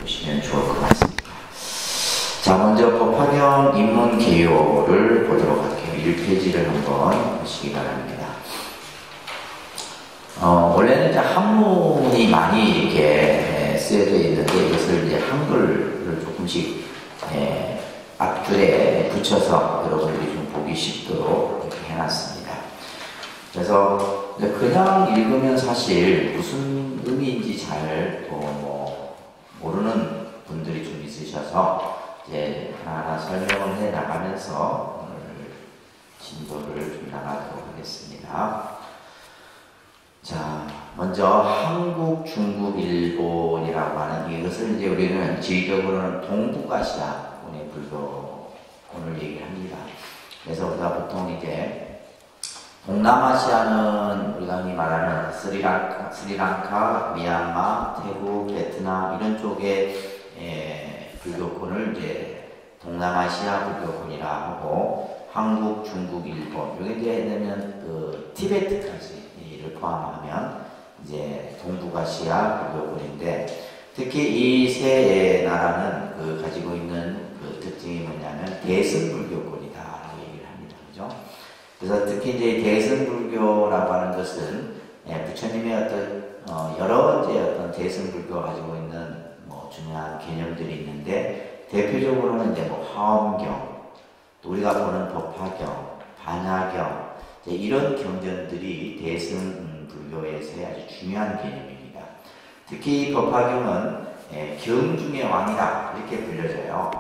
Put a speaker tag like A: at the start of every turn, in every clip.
A: 보시면 좋을 것 같습니다. 자, 먼저 법화경 입문 개요를 보도록 할게요. 1페이지를 한번 보시기 바랍니다. 원래는 이제 한문이 많이 이렇게 쓰여져 있는데 이것을 이제 한글을 조금씩 앞줄에 붙여서 여러분들이 좀 보기 쉽도록 이렇게 해놨습니다. 그래서 그냥 읽으면 사실 무슨 의미인지 잘 모르는 분들이 좀 있으셔서 이제 하나하나 설명을 해 나가면서 오늘 진도를 좀 나가도록 하겠습니다. 자, 먼저 한국, 중국, 일본이라고 하는 이것을 이제 우리는 지휘적으로는 동북아시아권의 불교권을 얘기합니다. 그래서 우리가 보통 이제 동남아시아는 우리가 흔히 말하는 스리랑카, 미얀마, 태국, 베트남 이런 쪽의 불교권을 이제 동남아시아 불교권이라 하고 한국, 중국, 일본 여기 이제 되면 그 티베트까지를 포함하면 이제 동북아시아 불교권인데 특히 이 세 나라는 그 가지고 있는 그 특징이 뭐냐면 대승불교권이다라고 얘기를 합니다. 그죠? 그래서 특히 이제 대승불교라고 하는 것은 부처님의 어떤 여러 이제 어떤 대승불교가 가지고 있는 중요한 개념들이 있는데 대표적으로는 이제 화엄경, 또 우리가 보는 법화경, 반야경 이런 경전들이 대승불교에서의 아주 중요한 개념입니다. 특히 법화경은 경중의 왕이다 이렇게 불려져요.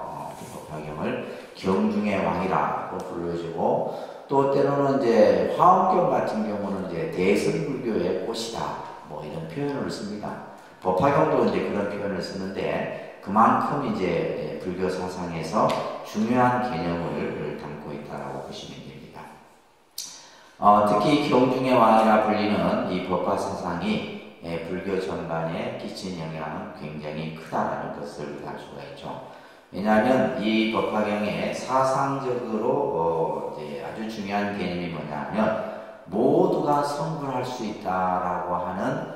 A: 법화경을 경중의 왕이라고 불러주고 또 때로는 이제 화엄경 같은 경우는 이제 대승불교의 꽃이다 이런 표현을 씁니다. 법화경도 이제 그런 표현을 쓰는데 그만큼 이제 불교 사상에서 중요한 개념을 담고 있다고 보시면 됩니다. 특히 경중의 왕이라 불리는 이 법화 사상이 불교 전반에 끼친 영향은 굉장히 크다라는 것을 알 수가 있죠. 왜냐하면 이 법화경에 사상적으로 이제 아주 중요한 개념이 뭐냐면 모두가 성불할 수 있다라고 하는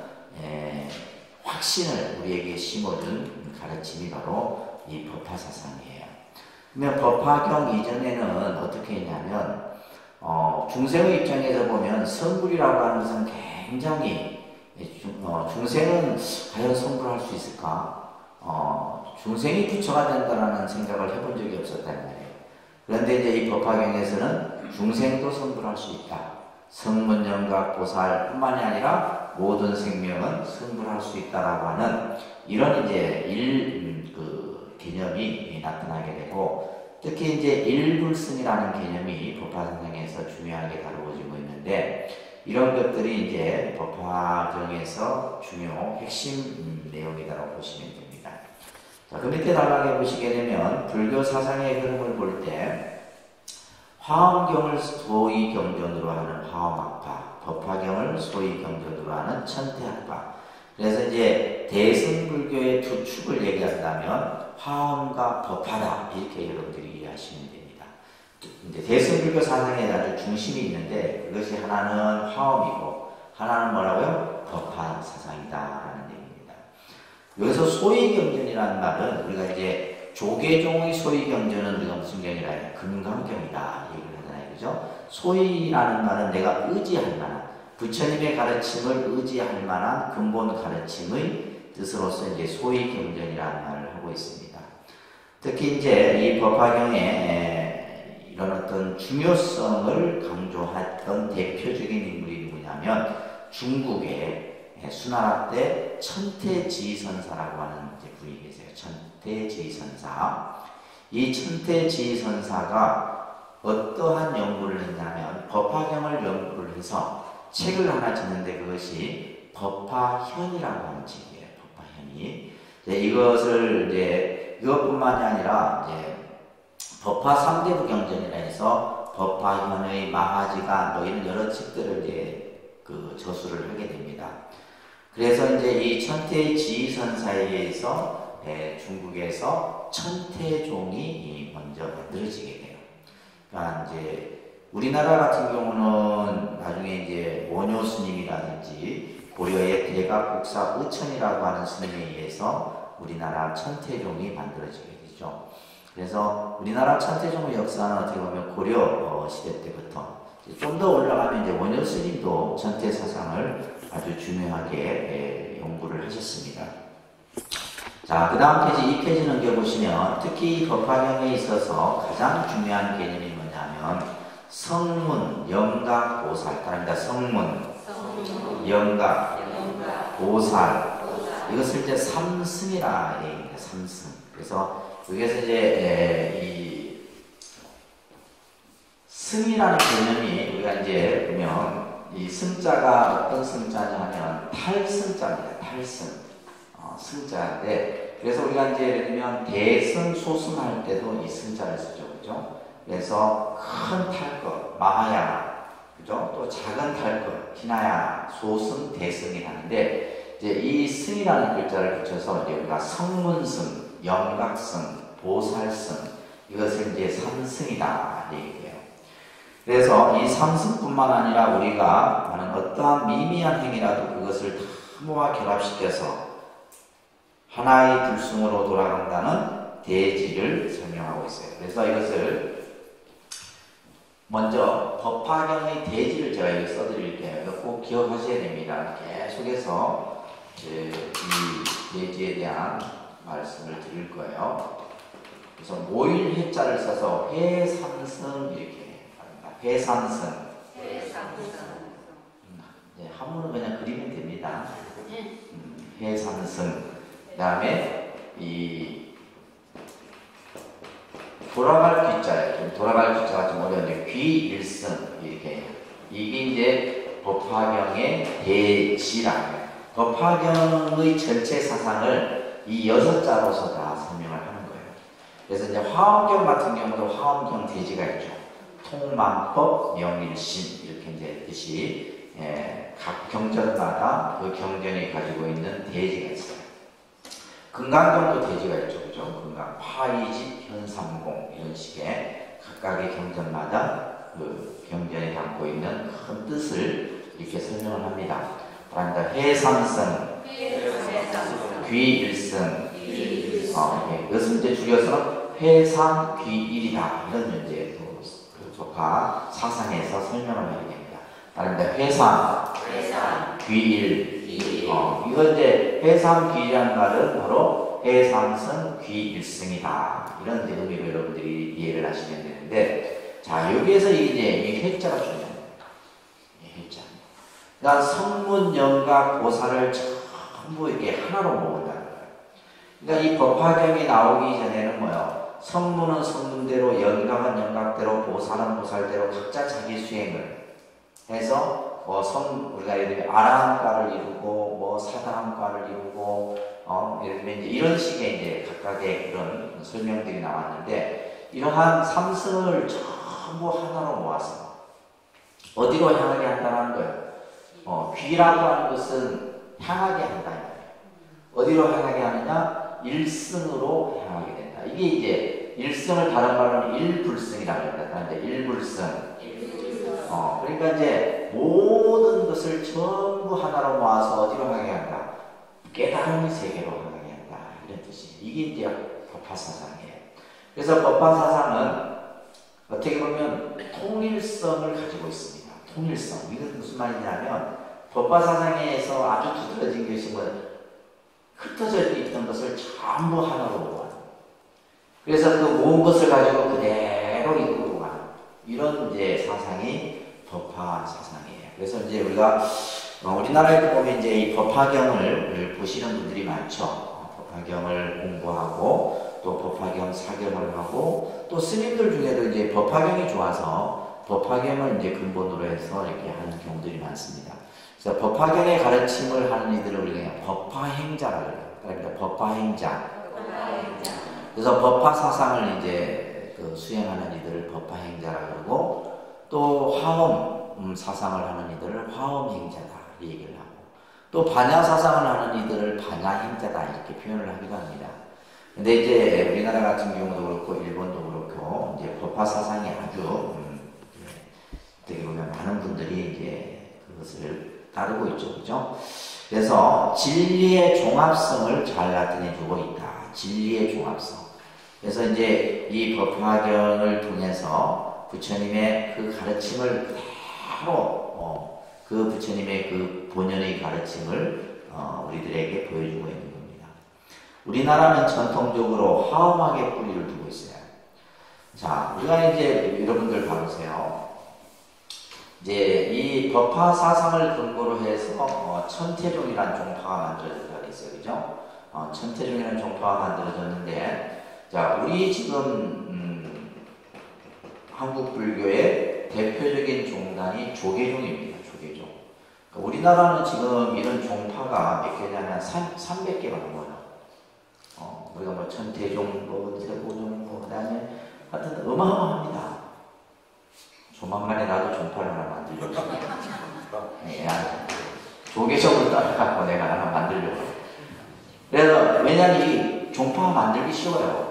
A: 확신을 우리에게 심어준 가르침이 바로 이 법화 사상이에요. 그러면 법화경 이전에는 어떻게 했냐면 중생의 입장에서 보면 성불이라고 하는 것은 굉장히 중생은 과연 성불할 수 있을까? 중생이 부처가 된다는 생각을 해본 적이 없었단 말이에요. 그런데 이제 이 법화경에서는 중생도 성불할 수 있다. 성문영각 보살 뿐만이 아니라 모든 생명은 성불할 수 있다라고 하는 이런 이제 개념이 나타나게 되고 특히 이제 일불승이라는 개념이 법화사상에서 중요하게 다루어지고 있는데 이런 것들이 이제 법화경에서 중요 핵심 내용이라고 보시면 됩니다. 자, 그 밑에 단락에 보시게 되면 불교 사상의 흐름을 볼 때 화엄경을 소위 경전으로 하는 화엄학파, 법화경을 소위 경전으로 하는 천태학파. 그래서 이제 대승불교의 두 축을 얘기한다면 화엄과 법화다 이렇게 여러분들이 이해하시면 됩니다. 이제 대승불교 사상에 아주 중심이 있는데 그것이 하나는 화엄이고 하나는 뭐라고요? 법화 사상이다라는 얘기입니다. 여기서 소위 경전이라는 말은 우리가 이제 조계종의 소위 경전은 우리가 무슨 경이라 해요? 금강경이다 얘기를 하잖아요. 그죠? 소위라는 말은 내가 의지할 만한 부처님의 가르침을 의지할 만한 근본 가르침의 뜻으로서 이제 소위 경전이라는 말을 하고 있습니다. 특히 이제 이 법화경에 이런 어떤 중요성을 강조했던 대표적인 인물이 누구냐면 중국의 수나라 때 천태지선사라고 하는 분이 계세요. 천태지선사. 이 천태지선사가 어떠한 연구를 했냐면 법화경을 연구를 해서 책을 하나 짓는데 그것이 법화현이라고 하는 책이에요. 법화현이. 이것을 이제 이것뿐만이 아니라 이제 법화 3대부 경전이라 해서 법화현의 마하지가 이런 여러 책들을 이제 저술을 하게 됩니다. 그래서 이제 이 천태지선사에 의해서 중국에서 천태종이 먼저 만들어지게 돼요. 그러니까 이제 우리나라 같은 경우는 나중에 이제 원효 스님이라든지 고려의 대각국사 의천이라고 하는 스님에 의해서 우리나라 천태종이 만들어지게 되죠. 그래서 우리나라 천태종의 역사는 어떻게 보면 고려 시대 때부터 좀 더 올라가면 이제 원효 스님도 천태 사상을 아주 중요하게 연구를 하셨습니다. 자, 그 다음 페이지, 이 페이지 넘겨보시면 특히 법화경에 있어서 가장 중요한 개념이 뭐냐면 성문, 영각, 보살. 따릅니다. 성문, 영각, 보살. 이것을 이제 삼승이라 얘기합니다. 삼승. 그래서 여기서 이제 이 승이라는 개념이 우리가 이제 보면 이 승자가 어떤 승자냐 하면 탈승자입니다. 탈승. 승자인데, 그래서 우리가 이제 예를 들면 대승, 소승할 때도 이 승자를 쓰죠. 그죠? 그래서 큰 탈것, 마하야나, 그죠? 또 작은 탈것, 히나야나, 소승, 대승이 하는데, 이제 이 승이라는 글자를 붙여서 이제 우리가 성문승, 영각승, 보살승, 이것을 이제 삼승이다. 얘기해요. 그래서 이 삼승뿐만 아니라 우리가 하는 어떠한 미미한 행위라도 그것을 다 모아 결합시켜서 하나의 불승으로 돌아간다는 대지를 설명하고 있어요. 그래서 이것을 먼저 법화경의 대지를 제가 여기 써드릴게요. 이거 꼭 기억하셔야 됩니다. 계속해서 이 대지에 대한 말씀을 드릴 거예요. 그래서 모일 해자를 써서 회삼승 이렇게 합니다. 회삼승. 한문은 그냥 그리면 됩니다. 회삼승. 그 다음에 이 돌아갈 귀자예요. 돌아갈 귀자가 좀 어려운데 귀일승 이렇게 이게 이제 법화경의 대지라고. 법화경의 전체 사상을 이 6자로서 다 설명을 하는 거예요. 그래서 이제 화엄경 같은 경우도 화엄경 대지가 있죠. 통만법, 명일신 이렇게 이제 뜻이 각 경전마다 그 경전이 가지고 있는 대지가 있어요. 금강경도 대지가 있죠. 그죠? 금강, 화이집, 현삼공 이런 식의 각각의 경전마다 그 경전에 담고 있는 큰 뜻을 이렇게 설명을 합니다. 그러니까 해삼승, 귀일승, 이것을 이제 줄여서 회삼귀일이다 이런 이제 그 조파 사상에서 설명을 하게 됩니다. 그러니까 회삼, 귀일. 이거 이제 회삼귀이라는 말은 바로 회삼승 귀일승이다. 이런 의미로 여러분들이 이해를 하시면 되는데, 자, 여기에서 이제 이 회자가 중요합니다. 이 회자. 그러니까 성문, 영각, 보살을 전부 이렇게 하나로 모은다는 거예요. 그러니까 이 법화경이 나오기 전에는 뭐요? 성문은 성문대로, 영각은 영각대로, 보살은 보살대로 각자 자기 수행을 해서 우리가 예를 들면 아라한과를 이루고 사다한과를 이루고 예를 들면 이제 이런 식의 이제 각각의 그런 설명들이 나왔는데, 이러한 삼승을 전부 하나로 모아서 어디로 향하게 한다는 거예요. 귀라고 하는 것은 향하게 한다는 거예요. 어디로 향하게 하느냐? 일승으로 향하게 된다. 이게 이제 일승을 다른 말로는 일불승이라고 합니다. 이제 일불승. 그러니까 이제 모든 것을 전부 하나로 모아서 어디로 하게 한다? 깨달음의 세계로 하게 한다. 이런 뜻이에요. 이게 이제 법화사상이에요. 그래서 법화사상은 어떻게 보면 통일성을 가지고 있습니다. 통일성. 이건 무슨 말이냐면 법화사상에서 아주 두드러진 것이 흩어져 있던 것을 전부 하나로 모아. 그래서 그 모은 것을 가지고 그대로 이끌고 가는 이런 이제 사상이 법화 사상이에요. 그래서 이제 우리가 우리나라에 보면 이제 이 법화경을 보시는 분들이 많죠. 법화경을 공부하고 또 법화경 사경을 하고 또 스님들 중에도 이제 법화경이 좋아서 법화경을 이제 근본으로 해서 이렇게 하는 경우들이 많습니다. 그래서 법화경의 가르침을 하는 이들을 우리가 법화행자라고 해요. 그러니까 법화행자. 그래서 법화 사상을 이제 수행하는 이들을 법화행자라고 그러고, 또 화엄 사상을 하는 이들을 화엄행자다 이 얘기를 하고, 또 반야 사상을 하는 이들을 반야행자다 이렇게 표현을 하기도 합니다. 근데 이제 우리나라 같은 경우도 그렇고 일본도 그렇고 이제 법화 사상이 아주 어떻게 보면 많은 분들이 이제 그것을 다루고 있죠, 그죠? 그래서 진리의 종합성을 잘 나타내주고 있다. 진리의 종합성. 그래서 이제 이 법화경을 통해서 부처님의 그 가르침을 그대로 그 부처님의 그 본연의 가르침을 우리들에게 보여주고 있는 겁니다. 우리나라는 전통적으로 화엄하게 뿌리를 두고 있어요. 자, 우리가 이제 여러분들 봐보세요. 이제 이 법화 사상을 근거로 해서 천태종이라는 종파가 만들어졌다고 했어요. 그죠? 천태종이라는 종파가 만들어졌는데, 자, 우리 지금 한국 불교의 대표적인 종단이 조계종입니다. 조계종. 그러니까 우리나라는 지금 이런 종파가 몇 개냐면 300개가 넘어요. 우리가 뭐 천태종, 뭐 세보종, 그다음에 하여튼 어마어마합니다. 조만간에 나도 종파를 하나 만들려고. 네, 조계종을 따라갖고 내가 하나 만들려고. 그래서 왜냐면 이 종파 만들기 쉬워요.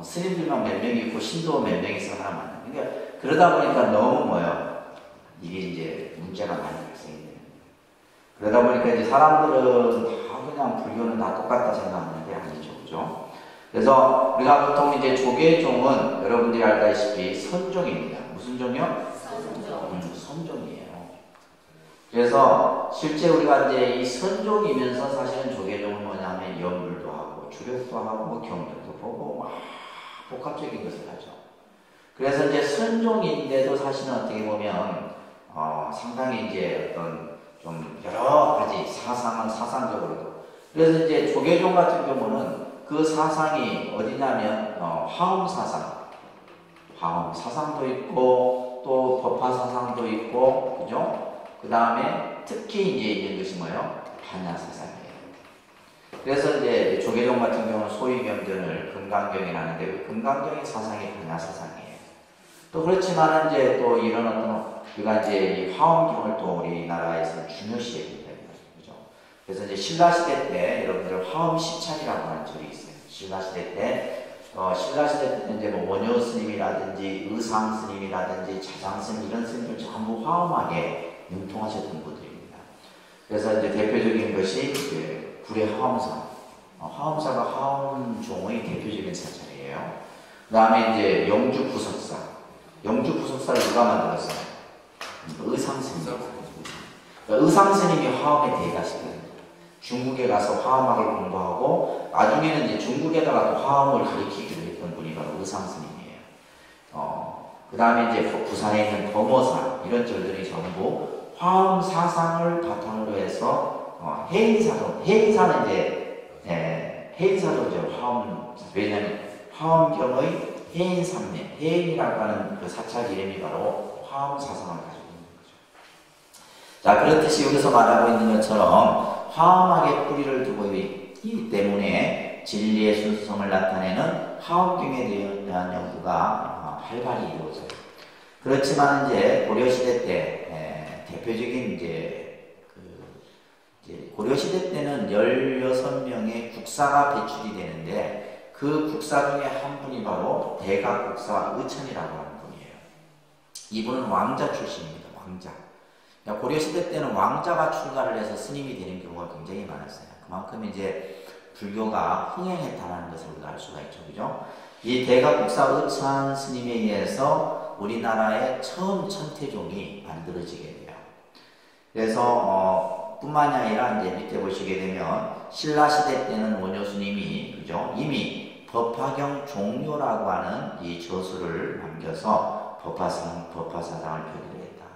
A: 스님들만 몇 명 있고 신도 몇 명 있어 하나 만들. 그러니까 그러다 보니까 너무 뭐요? 이게 이제 문제가 많이 발생이 돼요. 그러다 보니까 이제 사람들은 다 그냥 불교는 다 똑같다 생각하는데 아니죠, 그죠? 그래서 우리가 보통 이제 조계종은 여러분들이 알다시피 선종입니다. 무슨 종이요? 선종. 선종이에요. 그래서 실제 우리가 이제 이 선종이면서 사실은 조계종은 뭐냐면 연불도 하고 주력도 하고 경전도 보고 막 복합적인 것을 하죠. 그래서 이제 선종인데도 사실은 어떻게 보면 상당히 이제 어떤 좀 여러 가지 사상은 사상적으로도. 그래서 이제 조계종 같은 경우는 그 사상이 어디냐면 화엄 사상, 화엄 사상도 있고 또 법화 사상도 있고, 그죠? 그 다음에 특히 이제 있는 것이 뭐예요? 반야 사상이에요. 그래서 이제 조계종 같은 경우는 소위 경전을 금강경이라는데 그 금강경의 사상이 반야 사상이에요. 또 그렇지만 이제 또 이런 어떤 우리가 이제 이 화엄경을 또 우리나라에서 중요시해야 된다. 그죠? 그래서 이제 신라시대 때 여러분들 화엄 시찰이라고 하는 절이 있어요. 신라시대 때 신라시대 때 이제 뭐 원효 스님이라든지 의상 스님이라든지 자장 스님 이런 스님들 전부 화엄하게 융통하셨던 분들입니다. 그래서 이제 대표적인 것이 이제 불의 화엄사. 화엄사가 화엄종의 대표적인 사찰이에요. 그 다음에 이제 영주 부석사. 영주 부석사를 누가 만들었어요? 의상 스님. 그러니까 의상 스님이 화엄의 대가시거든요. 중국에 가서 화엄학을 공부하고 나중에는 이제 중국에다가 또 화엄을 가르치기로 했던 분이 바로 의상 스님이에요. 그 다음에 이제 부산에 있는 범어사 이런 절들이 전부 화엄 사상을 바탕으로 해서 해인사도, 해인사는 이제 해인사도 이제 화엄, 왜냐면 화엄경의 해인삼례, 해인이라고 하는 그 사찰 이름이 바로 화엄 사상을 가지고 있는 거죠. 자, 그렇듯이 여기서 말하고 있는 것처럼 화엄하게 뿌리를 두고 있기 때문에 진리의 순수성을 나타내는 화엄경에 대한 연구가 활발히 이루어져요. 그렇지만 이제 고려시대 때 대표적인 이제 고려시대 때는 16명의 국사가 배출이 되는데 그 국사 중에 한 분이 바로 대각국사 의천이라고 하는 분이에요. 이분은 왕자 출신입니다. 왕자. 그러니까 고려시대 때는 왕자가 출가를 해서 스님이 되는 경우가 굉장히 많았어요. 그만큼 이제 불교가 흥행했다는 것을 우리가 알 수가 있죠. 그죠? 이 대각국사 의천 스님에 의해서 우리나라의 처음 천태종이 만들어지게 돼요. 그래서 뿐만이 아니라 이제 밑에 보시게 되면 신라시대 때는 원효 스님이 그죠? 이미 법화경 종료라고 하는 이 저수를 남겨서 법화사상을 펴기로 했다.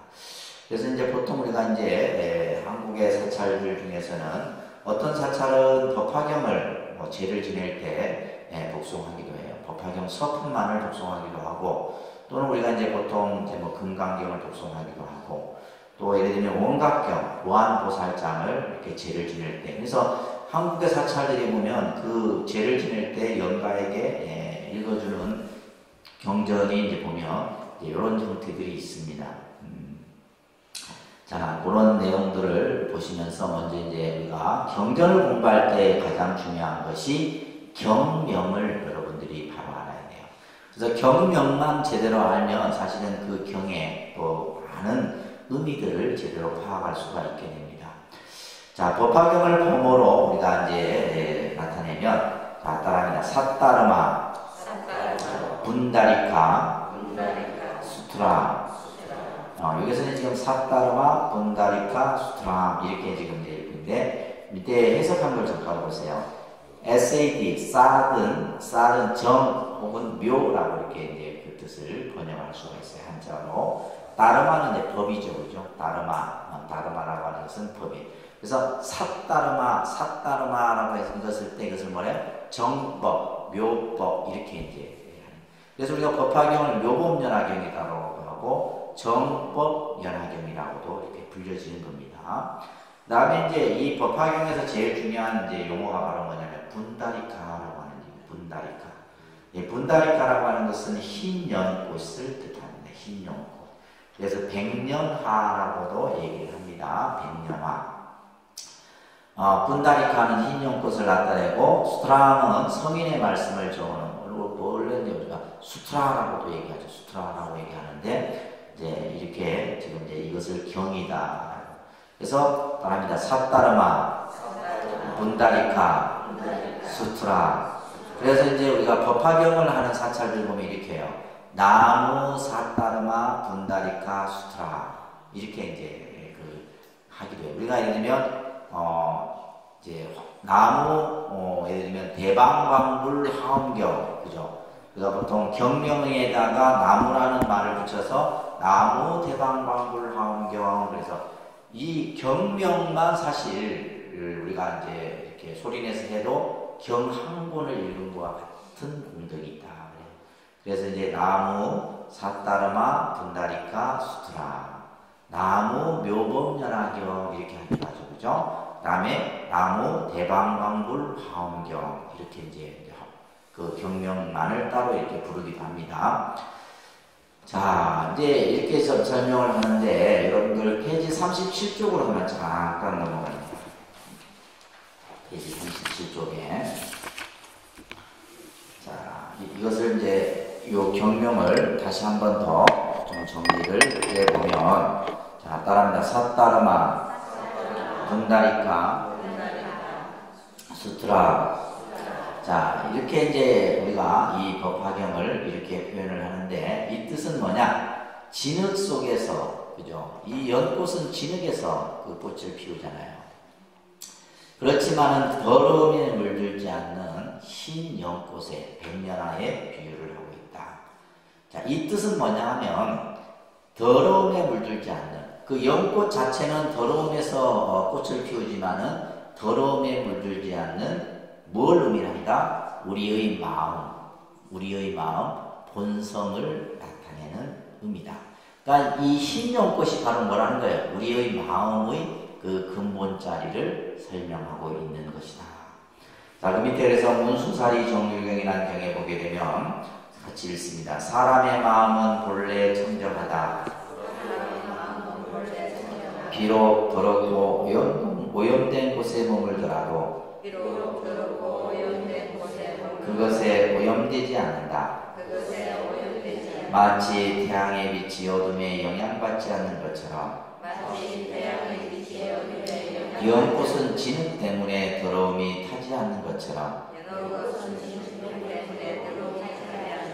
A: 그래서 이제 보통 우리가 이제 한국의 사찰들 중에서는 어떤 사찰은 법화경을 제를 지낼 때 복송하기도 해요. 법화경 서품만을 복송하기도 하고 또는 우리가 이제 보통 이제 뭐 금강경을 복송하기도 하고 또 예를 들면 원각경, 보안보살장을 이렇게 제를 지낼 때 그래서 한국의 사찰들이 보면 그 제를 지낼 때 연가에게 읽어주는 경전이 이제 보면 이런 형태들이 있습니다. 자, 그런 내용들을 보시면서 먼저 이제 우리가 경전을 공부할 때 가장 중요한 것이 경명을 여러분들이 바로 알아야 돼요. 그래서 경명만 제대로 알면 사실은 그 경에 또 많은 의미들을 제대로 파악할 수가 있게 됩니다. 자, 법화경을 범어로 우리가 이제 나타내면, 자, 따라합니다. 사따르마, 분다리카, 수트라. 여기서는 지금 사따르마, 분다리카, 수트라 이렇게 지금 되어 있는데, 밑에 해석한 걸 좀 봐보세요. SAD, 쌀은 정 혹은 묘라고 이렇게 이제 그 뜻을 번역할 수가 있어요. 한자로. 따르마는 이제 법이죠, 그죠? 따르마라고 하는 것은 법이에요. 그래서 사따르마라고 해서 이것을 때 이것을 뭐래요? 정법, 묘법 이렇게 이제. 그래서 우리가 법화경을 묘법연화경이라고 하고 정법연화경이라고도 이렇게 불려지는 겁니다. 그 다음에 이제 이 법화경에서 제일 중요한 이제 용어가 바로 뭐냐면 분다리카라고 하는 분다리카. 이 분다리카라고 하는 것은 흰 연꽃을 뜻합니다. 흰 연꽃. 그래서 백년화라고도 얘기를 합니다. 백년화. 분다리카는 흰 연꽃을 나타내고 수트라는 성인의 말씀을 적어놓은 원래는 우리가 수트라라고도 얘기하죠. 수트라라고 얘기하는데 이제 이렇게 지금 이제 이것을 경이다. 그래서 따라합니다. 사따르마, 분다리카, 수트라. 그래서 이제 우리가 법화경을 하는 사찰들 보면 이렇게 해요. 나무, 사따르마, 분다리카, 수트라. 이렇게 이제 하기도 해요. 우리가 예를 들면 이제 나무, 예를 들면 대방광불 하엄경, 그죠? 그래서 보통 경명에다가 나무라는 말을 붙여서 나무 대방광불 하엄경. 그래서 이 경명만 사실 우리가 이제 이렇게 소리내서 해도 경 한 권을 읽은 것과 같은 공덕이 있다. 그래서 이제 나무, 사따르마, 분다리카, 수트라. 나무, 묘법연화경 이렇게 하기도 하죠, 그죠? 그 다음에 나무, 대방광불, 하엄경 이렇게 이제 그 경명만을 따로 이렇게 부르기도 합니다. 자, 이제 이렇게 해서 설명을 하는데 여러분들 페이지 37쪽으로 한번 잠깐 넘어갑니다. 페이지 37쪽에 자, 이것을 이제 이 경명을 다시 한 번 더 좀 정리를 해보면 자, 따라합니다. 사따르마, 분다리카, 수트라. 자, 이렇게 이제 우리가 이 법화경을 이렇게 표현을 하는데 이 뜻은 뭐냐? 진흙 속에서, 그죠? 이 연꽃은 진흙에서 그 꽃을 피우잖아요. 그렇지만은 더러움에 물들지 않는 흰 연꽃의 백년화에 비유를 하고 있다. 자, 이 뜻은 뭐냐 하면 더러움에 물들지 않는 그 연꽃 자체는 더러움에서 꽃을 피우지만은 더러움에 물들지 않는 뭘 의미한다? 우리의 마음, 본성을 나타내는 의미다. 그러니까 이 흰 연꽃이 바로 뭐라는 거예요? 우리의 마음의 그 근본자리를 설명하고 있는 것이다. 자, 그 밑에 그래서 문수사리 정율경이라는 경에 보게 되면 같이 읽습니다. 사람의 마음은 본래 청정하다. 비록 더럽고 오염된 곳에 머물더라도 그것에 오염되지 않는다. 마치 태양의 빛이 어둠에 영향받지 않는 것처럼 연꽃은 진흙 때문에 더러움이 타지 않는 것처럼.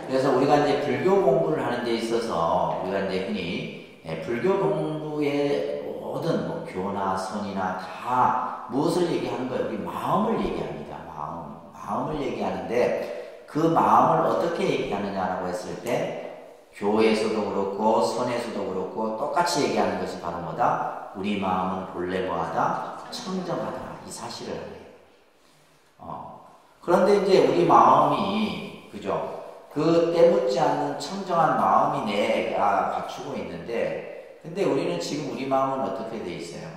A: 그래서 우리가 이제 불교 공부를 하는 데 있어서 우리가 이제 흔히 불교 공부의 모든 뭐 교나 선이나 다 무엇을 얘기하는 거예요? 우리 마음을 얘기합니다. 마음을 얘기하는데 그 마음을 어떻게 얘기하느냐라고 했을 때 교에서도 그렇고 선에서도 그렇고 똑같이 얘기하는 것이 바로 뭐다? 우리 마음은 본래 뭐하다? 청정하다. 이 사실을 해요. 그런데 이제 우리 마음이 그죠? 그 때묻지 않는 청정한 마음이 내가 갖추고 있는데 근데 우리는 지금 우리 마음은 어떻게 돼 있어요?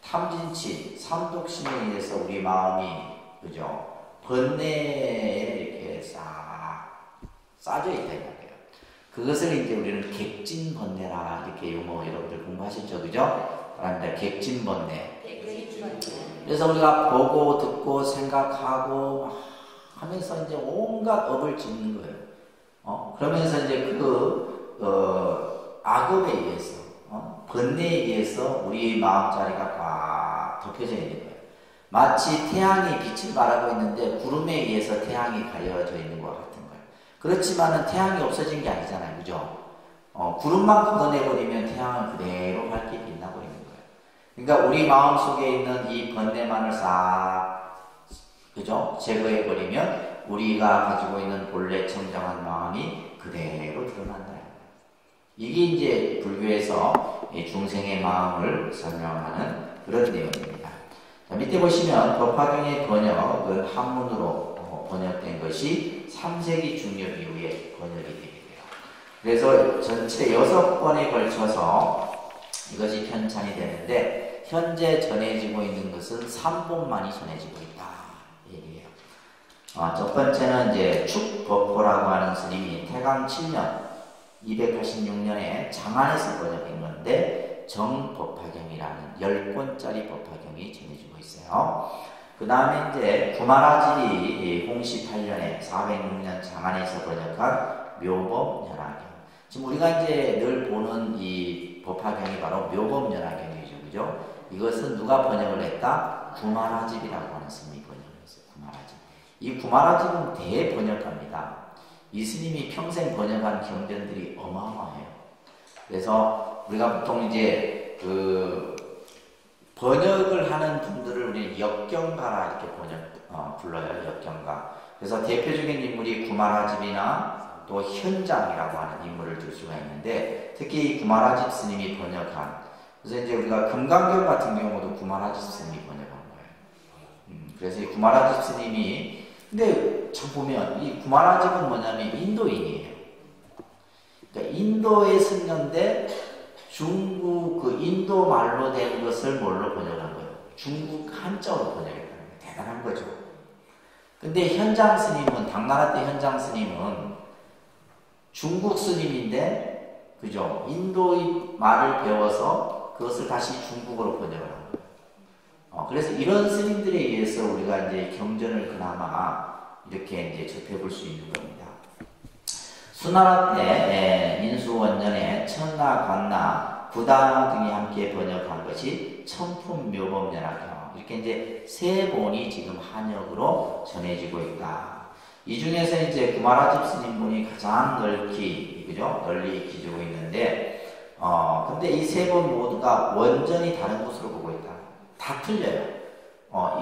A: 탐진치, 삼독심에 의해서 우리 마음이 그죠? 번뇌에 이렇게 싸져 있다 이거예요. 그것을 이제 우리는 객진번뇌라 이렇게 용어 여러분들 공부하셨죠, 그죠? 그런데 객진번뇌. 그래서 우리가 보고 듣고 생각하고 하면서 이제 온갖 업을 짓는 거예요. 그러면서 이제 악업에 의해서 번뇌에 의해서 우리 마음자리가 꽉 덮여져 있는 거예요. 마치 태양이 빛을 발하고 있는데 구름에 의해서 태양이 가려져 있는 것 같은 거예요. 그렇지만은 태양이 없어진 게 아니잖아요. 그죠? 구름만 걷어내버리면 태양은 그대로 밝게 빛나고 있는 거예요. 그러니까 우리 마음속에 있는 이 번뇌만을 싹, 그죠? 제거해버리면 우리가 가지고 있는 본래 청정한 마음이 그대로 드러난다. 이게 이제 불교에서 중생의 마음을 설명하는 그런 내용입니다. 자, 밑에 보시면 법화경의 번역은 한문으로 번역된 것이 3세기 중엽 이후에 번역이 되게 돼요. 그래서 전체 6번에 걸쳐서 이것이 편찬이 되는데 현재 전해지고 있는 것은 3본만이 전해지고 있다. 얘기예요. 첫 번째는 이제 축법호라고 하는 스님이 태강 7년 286년에 장안에서 번역한 건데 정법화경이라는 10권짜리 법화경이 전해지고 있어요. 그 다음에 이제 구마라질이 홍시 8년에 406년 장안에서 번역한 묘법연화경. 지금 우리가 이제 늘 보는 이 법화경이 바로 묘법연화경이죠. 그죠? 이것은 누가 번역을 했다? 구마라질이라고 하는 스님이 번역을 했어요. 구마라질. 이 구마라질은 대번역가입니다. 이 스님이 평생 번역한 경전들이 어마어마해요. 그래서 우리가 보통 이제 번역을 하는 분들을 우리 역경가라 이렇게 불러요. 역경가. 그래서 대표적인 인물이 구마라집이나 또 현장이라고 하는 인물을 들 수가 있는데 특히 구마라집 스님이 번역한 그래서 이제 우리가 금강경 같은 경우도 구마라집 스님이 번역한 거예요. 그래서 이 구마라집 스님이 근데 참 보면 이 구마라집은 뭐냐면 인도인이에요. 그러니까 인도에 승려인데 중국 그 인도 말로 된 것을 뭘로 번역한 거예요? 중국 한자로 번역했다는 거예요. 대단한 거죠. 근데 현장 스님은 당나라 때 현장 스님은 중국 스님인데 그죠? 인도의 말을 배워서 그것을 다시 중국어로 번역을 한 거예요. 그래서 이런 스님들에 의해서 우리가 이제 경전을 그나마 이렇게 이제 접해볼 수 있는 겁니다. 수나라 때 인수원년에 천나, 관나, 부다 등이 함께 번역한 것이 천품묘법연화경. 이렇게 이제 세 본이 지금 한역으로 전해지고 있다. 이 중에서 이제 구마라집 스님분이 가장 그죠? 널리 기주고 있는데, 근데 이 세 본 모두가 원전이 다른 곳으로 보고 있다. 다 틀려요.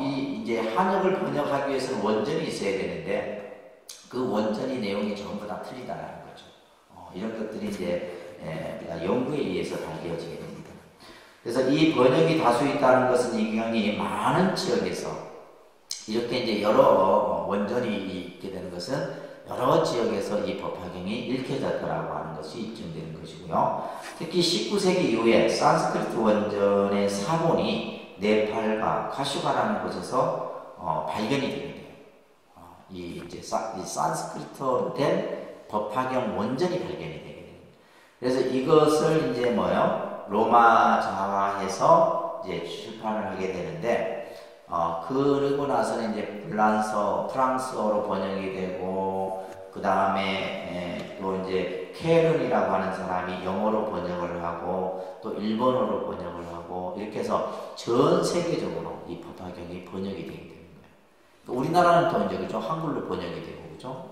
A: 이제 한역을 번역하기 위해서는 원전이 있어야 되는데 그 원전이 내용이 전부 다 틀리다라는 거죠. 이런 것들이 이제 연구에 의해서 밝혀지게 됩니다. 그래서 이 번역이 다수 있다는 것은 이 경이 많은 지역에서 이렇게 이제 여러 원전이 있게 되는 것은 여러 지역에서 이 법화경이 읽혀졌다라고 하는 것이 입증되는 것이고요. 특히 19세기 이후에 산스크리트 원전의 사본이 네팔과 카슈가라는 곳에서 발견이 되게 돼요. 이 산스크리트로 된 법화경 원전이 발견이 되게 돼요. 그래서 이것을 이제 로마 자화해서 이제 출판을 하게 되는데, 그러고 나서는 이제 프랑스어로 번역이 되고, 그 다음에 또 이제 케른이라고 하는 사람이 영어로 번역을 하고, 또 일본어로 번역을 하고, 이렇게 해서 전 세계적으로 이 법화경이 번역이 되게 되는 거예요. 우리나라는 또 이제 그죠? 한글로 번역이 되고, 그죠?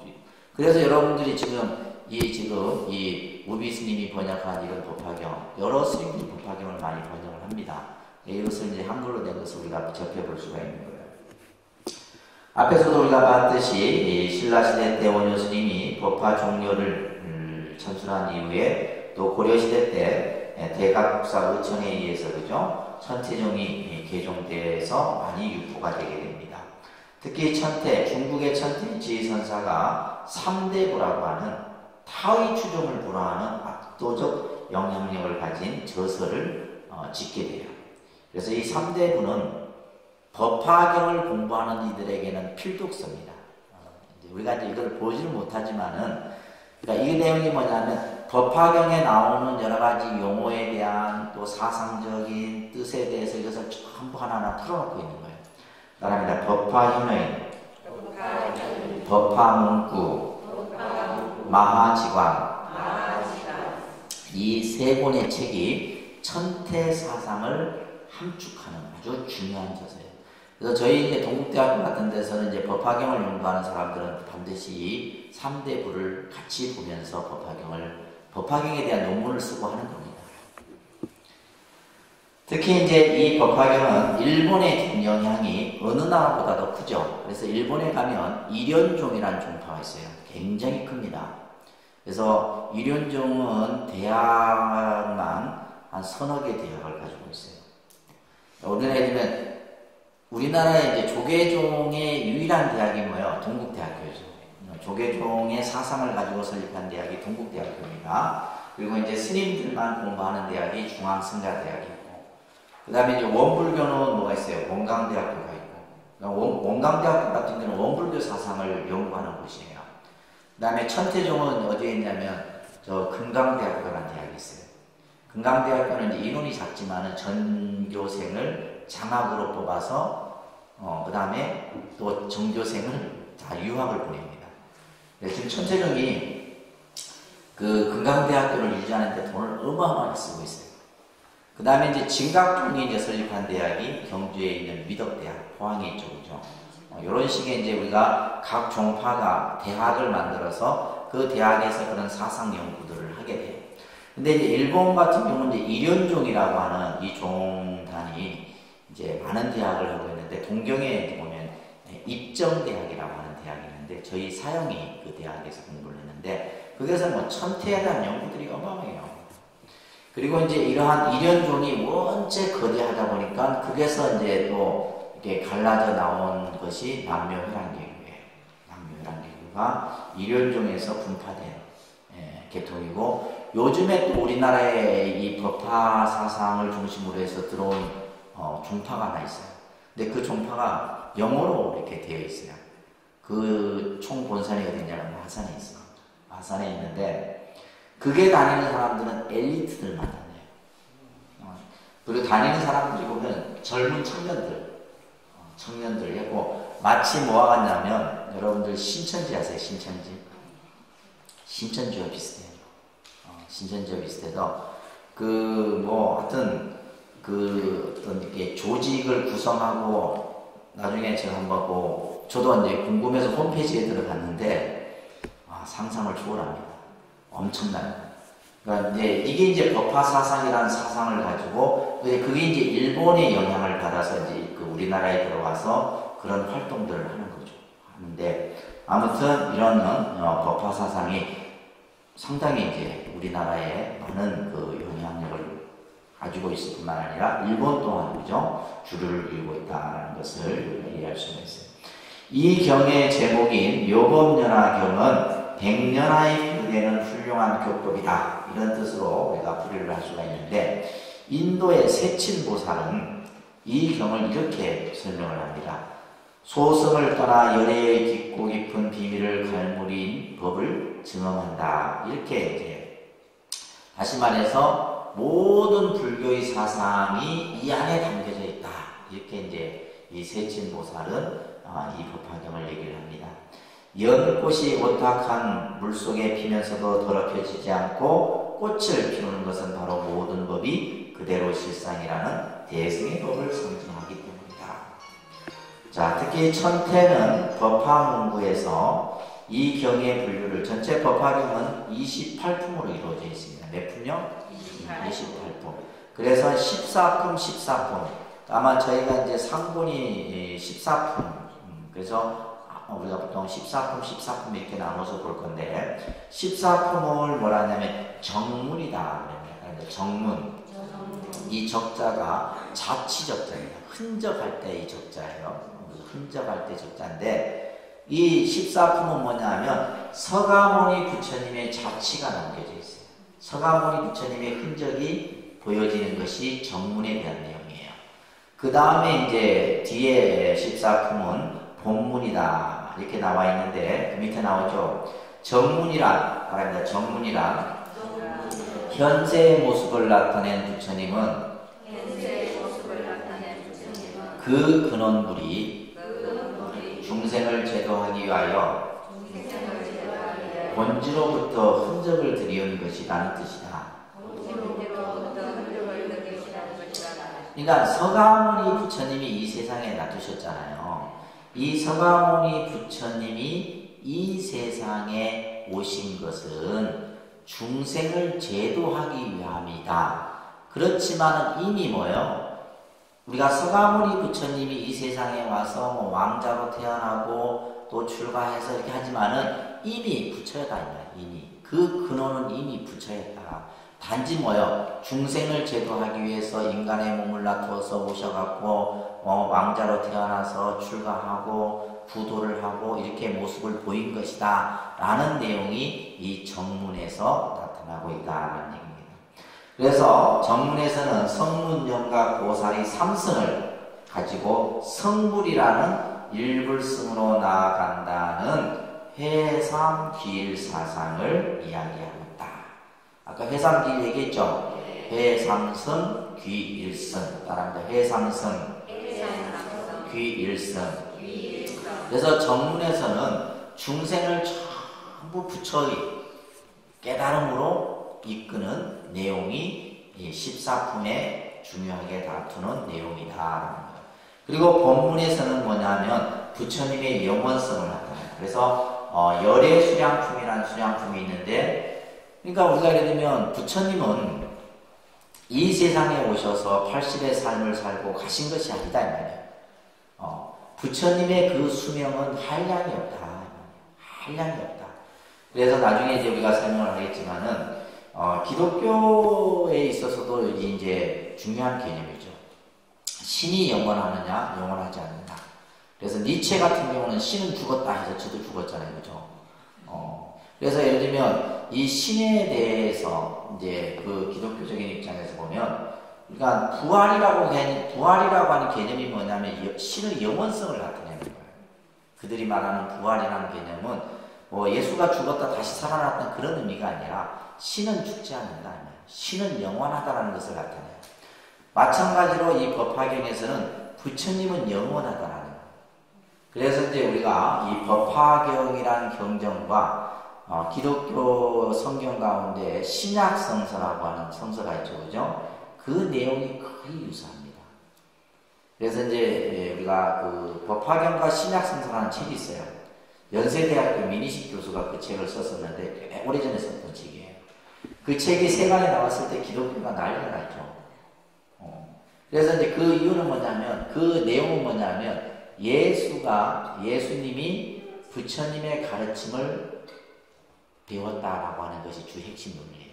A: 그래서 여러분들이 지금 이 우비 스님이 번역한 이런 법화경, 여러 스님들이 법화경을 많이 번역을 합니다. 이것을 이제 한글로 된 것을 우리가 접해볼 수가 있는 거예요. 앞에서도 우리가 봤듯이 신라시대 때 원효 스님이 법화 종료를 전술한 이후에 또 고려시대 때 대각국사 의천에 의해서 그죠? 천태종이 개종돼서 많이 유포가 되게 됩니다. 특히 중국의 천태 지선사가 3대부라고 하는 타의 추종을 불허하는 압도적 영향력을 가진 저서를 짓게 돼요. 그래서 이 3대부는 법화경을 공부하는 이들에게는 필독서입니다. 우리가 이제 이걸 보지를 못하지만은, 그러니까 이 내용이 뭐냐면, 법화경에 나오는 여러 가지 용어에 대한 또 사상적인 뜻에 대해서 이것을 전부 하나하나 풀어놓고 있는 거예요. 따라합니다. 법화현의, 법화문구, 마하지광. 이 세 권의 책이 천태 사상을 함축하는 아주 중요한 저서예요. 그래서 저희 이제 동국대학교 같은 데서는 이제 법화경을 연구하는 사람들은 반드시 3대 부를 같이 보면서 법화경에 대한 논문을 쓰고 하는 겁니다. 특히 이제 이 법화경은 일본의 영향이 어느 나라보다도 크죠. 그래서 일본에 가면 일연종이라는 종파가 있어요. 굉장히 큽니다. 그래서 일연종은 대학만 한 서너 개 대학을 가지고 있어요. 우리나라의 이제 조계종의 유일한 대학이 뭐예요? 동국대학교죠. 조계종의 사상을 가지고 설립한 대학이 동국대학교입니다. 그리고 이제 스님들만 공부하는 대학이 중앙성가대학이고, 그 다음에 이제 원불교는 뭐가 있어요? 원광대학교가 있고, 원광대학교 같은 경우는 원불교 사상을 연구하는 곳이에요. 그 다음에 천태종은 어디에 있냐면, 금강대학교라는 대학이 있어요. 금강대학교는 이제 인원이 작지만은 전교생을 장학으로 뽑아서, 그 다음에 또 정교생을 다 유학을 보냅니다. 지금 천태종이 그 금강대학교를 유지하는데 돈을 어마어마하게 쓰고 있어요. 그 다음에 이제 진각종이 이제 설립한 대학이 경주에 있는 미덕대학, 포항에 쪽이죠. 이런 식의 이제 우리가 각 종파가 대학을 만들어서 그 대학에서 그런 사상 연구들을 하게 돼요. 근데 이제 일본 같은 경우는 이제 일연종이라고 하는 이 종단이 이제 많은 대학을 하고 있는데, 동경에 보면 입정대학이라고 하는 대학이 있는데, 저희 사형이 그 대학에서 공부를 했는데, 거기서 뭐 천태에 대한 연구들이 어마어마해요. 그리고 이제 이러한 일연종이 원체 거대하다 보니까, 거기서 이제 또 이렇게 갈라져 나온 것이 남묘혈안개교예요. 남묘혈안개교가 일연종에서 분파된 계통이고, 요즘에 또 우리나라에 이 법화 사상을 중심으로 해서 들어온 종파가 하나 있어요. 근데 그 종파가 영어로 이렇게 되어 있어요. 그 총 본산이 어디냐면 마산에 있어요. 마산에 있는데, 그게 다니는 사람들은 엘리트들만 다녀요. 그리고 다니는 사람들이 보면 젊은 청년들 했고, 마치 뭐와 같냐면, 여러분들 신천지 아세요? 신천지와 비슷해요. 신천지와 비슷해서, 하여튼, 어떤 이렇게 조직을 구성하고, 나중에 제가 한번 저도 이제 궁금해서 홈페이지에 들어갔는데, 상상을 초월합니다. 엄청나요. 그러니까 이게 이제 법화 사상이라는 사상을 가지고, 그게 이제 일본의 영향을 받아서 이제 우리나라에 들어와서 그런 활동들을 하는 거죠. 하는데, 아무튼 이런 법화 사상이 상당히 이제 우리나라에 많은 그 영향력을 가지고 있을 뿐만 아니라 일본 또한 그죠? 줄을 이루고 있다는 것을 이해할 수가 있어요. 이 경의 제목인 묘법연화경은 백년하에 비교되는 훌륭한 교법이다, 이런 뜻으로 우리가 풀이를 할 수가 있는데, 인도의 세친보살은 이 경을 이렇게 설명을 합니다. 소승을 떠나 열애의 깊고 깊은 비밀을 갈무린 법을 증언한다. 이렇게 이제 다시 말해서 모든 불교의 사상이 이 안에 담겨져 있다. 이렇게 이제 이 세친보살은 이 법화경을 얘기를 합니다. 연꽃이 오탁한 물속에 피면서도 더럽혀지지 않고 꽃을 피우는 것은 바로 모든 법이 그대로 실상이라는 대승의 법을 상징하기 때문이다. 자, 특히 천태는 법화문구에서 이 경의 분류를, 전체 법화경은 28품으로 이루어져 있습니다. 몇 품요? 28품. 그래서 14품. 아마 저희가 이제 상본이 14품. 그래서 우리가 보통 14품 이렇게 나눠서 볼 건데, 14품을 뭐라 하냐면 정문이다. 정문. 이 적자가 자치적자입니다. 흔적할 때 이 적자예요. 흔적할 때 적자인데, 이 14품은 뭐냐 하면 서가모니 부처님의 자치가 남겨져 있어요. 서가모니 부처님의 흔적이 보여지는 것이 정문에 대한 내용이에요. 그 다음에 이제 뒤에 14품은 본문이다, 이렇게 나와 있는데, 그 밑에 나오죠. 정문이란 말합니다. 정문이란 현세의 모습을 나타낸 부처님은 그 근원불이 중생을 제도하기 위하여 본지로부터 흔적을 들이온 것이라는 뜻이다. 그러니까 서가모니 부처님이 이 세상에 놔두셨잖아요. 이 서가모니 부처님이 이 세상에 오신 것은 중생을 제도하기 위함이다. 그렇지만 이미 뭐요? 우리가 서가모니 부처님이 이 세상에 와서 뭐 왕자로 태어나고 또 출가해서 이렇게 하지만은 이미 부처였다. 이미 그 근원은 이미 부처였다. 단지 뭐요? 중생을 제도하기 위해서 인간의 몸을 나누어서 오셔갖고 왕자로 태어나서 출가하고 부도를 하고 이렇게 모습을 보인 것이다 라는 내용이 이 정문에서 나타나고 있다는 얘기입니다. 그래서 정문에서는 성문영가 고사리 삼성을 가지고 성불이라는 일불승으로 나아간다는 해삼귀일사상을 이야기하고 있다. 아까 해삼귀일 얘기했죠? 해삼성 귀일성. 따라합니다. 해삼성 귀일성. 그래서 정문에서는 중생을 전부 부처의 깨달음으로 이끄는 내용이 14품에 중요하게 다투는 내용이다. 그리고 본문에서는 뭐냐면 부처님의 영원성을 나타내요. 그래서 열애수량품이라는 수량품이 있는데, 그러니까 우리가 예를 들면 부처님은 이 세상에 오셔서 80의 삶을 살고 가신 것이 아니다 이 말이에요. 부처님의 그 수명은 한량이 없다. 한량이 없다. 그래서 나중에 이제 우리가 설명을 하겠지만은 기독교에 있어서도 이제 중요한 개념이죠. 신이 영원하느냐, 영원하지 않느냐. 그래서 니체 같은 경우는 신은 죽었다 해서 저도 죽었잖아요, 그죠? 그래서 예를 들면 이 신에 대해서 이제 그 기독교적인 입장에서 보면, 그러니까 부활이라고 하는 개념이 뭐냐면 신의 영원성을 나타내는 거예요. 그들이 말하는 부활이라는 개념은 뭐 예수가 죽었다 다시 살아났다는 그런 의미가 아니라 신은 죽지 않는다. 신은 영원하다는 것을 나타내요. 마찬가지로 이 법화경에서는 부처님은 영원하다라는 거예요. 그래서 이제 우리가 이 법화경이라는 경전과 기독교 성경 가운데 신약 성서라고 하는 성서가 있죠, 그죠? 그 내용이 거의 유사합니다. 그래서 이제 우리가 그 법화경과 신약 성서라는 책이 있어요. 연세대학교 민희식 교수가 그 책을 썼었는데 꽤 오래전에 썼던 책이에요. 그 책이 세간에 나왔을 때 기독교가 난리가 났죠. 그래서 이제 그 이유는 뭐냐면, 그 내용은 뭐냐면 예수님이 부처님의 가르침을 배웠다라고 하는 것이 주 핵심 논리예요.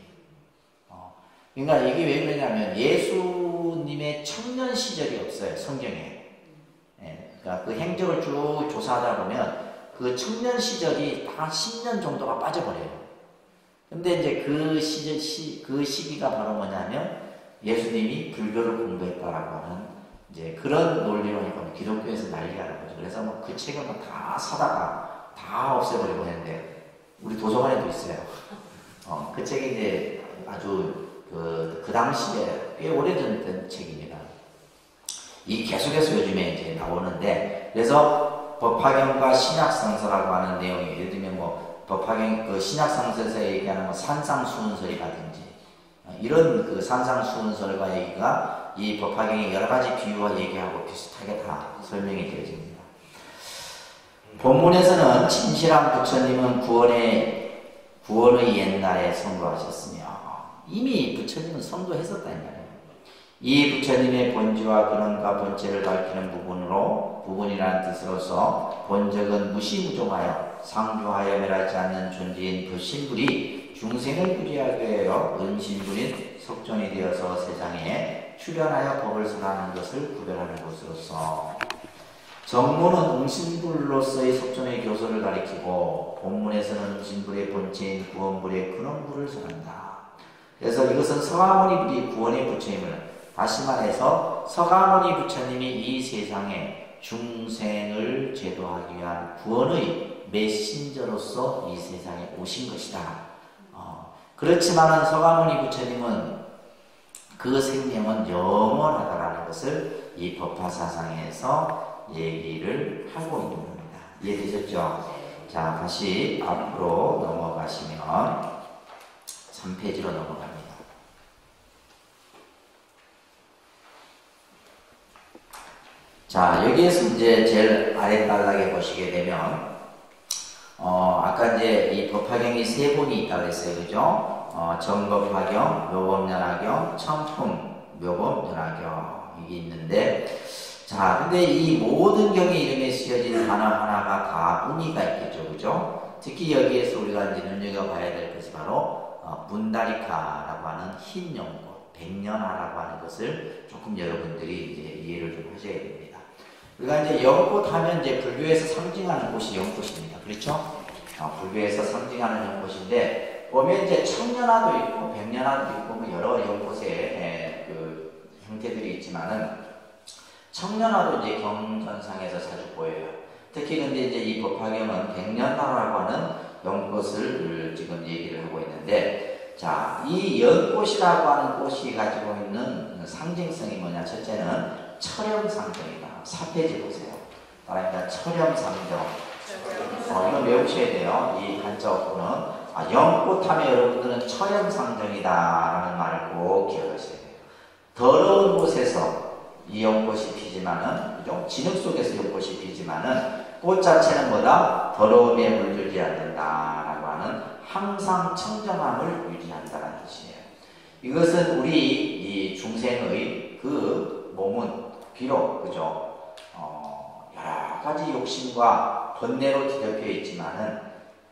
A: 그러니까 이게 왜 그러냐면 예수님의 청년 시절이 없어요, 성경에. 그러니까 그 행적을 쭉 조사하다 보면 그 청년 시절이 딱 10년 정도가 빠져버려요. 근데 이제 그 시기가 바로 뭐냐면 예수님이 불교를 공부했다라고 하는 이제 그런 논리로 해보면 기독교에서 난리가 난 거죠. 그래서 뭐 그 책을 다 사다가 다 없애버리고 했는데 우리 도서관에도 있어요. 그 책이 이제 아주 그 당시에 꽤 오래전 책입니다. 이 계속해서 요즘에 이제 나오는데, 그래서 법화경과 신약성서라고 하는 내용이, 예를 들면 뭐 법화경 그 신약성서에서 얘기하는 뭐 산상수훈설이라든지 이런 그 산상수훈설과 얘기가 이 법화경의 여러 가지 비유와 얘기하고 비슷하게 다 설명이 되어집니다. 본문에서는 진실한 부처님은 구원의 옛날에 성도하셨으며, 이미 부처님은 성도했었다는 말이에요. 이 부처님의 본지와 근원과 본체를 밝히는 부분이라는 뜻으로서 본적은 무시무종하여 상주하여 멸하지 않는 존재인 그 신불이 중생을 구제하기 위하여 은신불인 석존이 되어서 세상에 출현하여 법을 설하는 것을 구별하는 것으로서, 정문은 응신불로서의 석존의 교소를 가리키고 본문에서는 응신불의 본체인 구원불의 근원불을 설한다. 그래서 이것은 서가모니 구원의 부처님을, 다시 말해서 서가모니 부처님이 이 세상에 중생을 제도하기 위한 구원의 메신저로서 이 세상에 오신 것이다. 그렇지만은 서가모니 부처님은 그 생명은 영원하다라는 것을 이 법화사상에서 얘기를 하고 있는 겁니다. 이해되셨죠? 자, 다시 앞으로 넘어가시면 3페이지로 넘어갑니다. 자, 여기에서 이제 제일 아래 단락에 보시게 되면, 아까 이제 이 법화경이 세 본이 있다고 했어요. 그죠? 정법화경, 묘법연화경, 천품, 묘법연화경, 이게 있는데, 자, 근데 이 모든 경의 이름에 쓰여진 단어 하나가 다 의미가 있겠죠. 그죠? 특히 여기에서 우리가 이제 눈여겨봐야 될 것이 바로, 분다리카라고 하는 흰 연꽃, 백년화라고 하는 것을 조금 여러분들이 이제 이해를 좀 하셔야 됩니다. 우리가 이제 연꽃 하면 이제 불교에서 상징하는 꽃이 연꽃입니다. 그렇죠? 불교에서 상징하는 연꽃인데, 보면 이제 청년화도 있고, 백년화도 있고, 뭐 여러 연꽃의 그 형태들이 있지만은, 청년화도 이제 경전상에서 자주 보여요. 특히 근데 이제 이 법화경은 백년화라고 하는 연꽃을 지금 얘기를 하고 있는데, 자, 이 연꽃이라고 하는 꽃이 가지고 있는 상징성이 뭐냐? 첫째는 철염상정이다. 4페이지 보세요. 그러니까 철염상정. 이거 외우셔야 돼요. 이 한자어구는. 연꽃 하면 여러분들은 철염상정이다라는 말을 꼭 기억하셔야 돼요. 더러운 곳에서 이 연꽃이 피지만은, 그죠? 진흙 속에서 연꽃이 피지만은, 꽃 자체는 뭐다? 더러움에 물들지 않는다라고 하는 항상 청정함을 유지한다는 뜻이에요. 이것은 우리 이 중생의 그 몸은 비록, 그죠? 여러 가지 욕심과 번뇌로 뒤덮여 있지만은,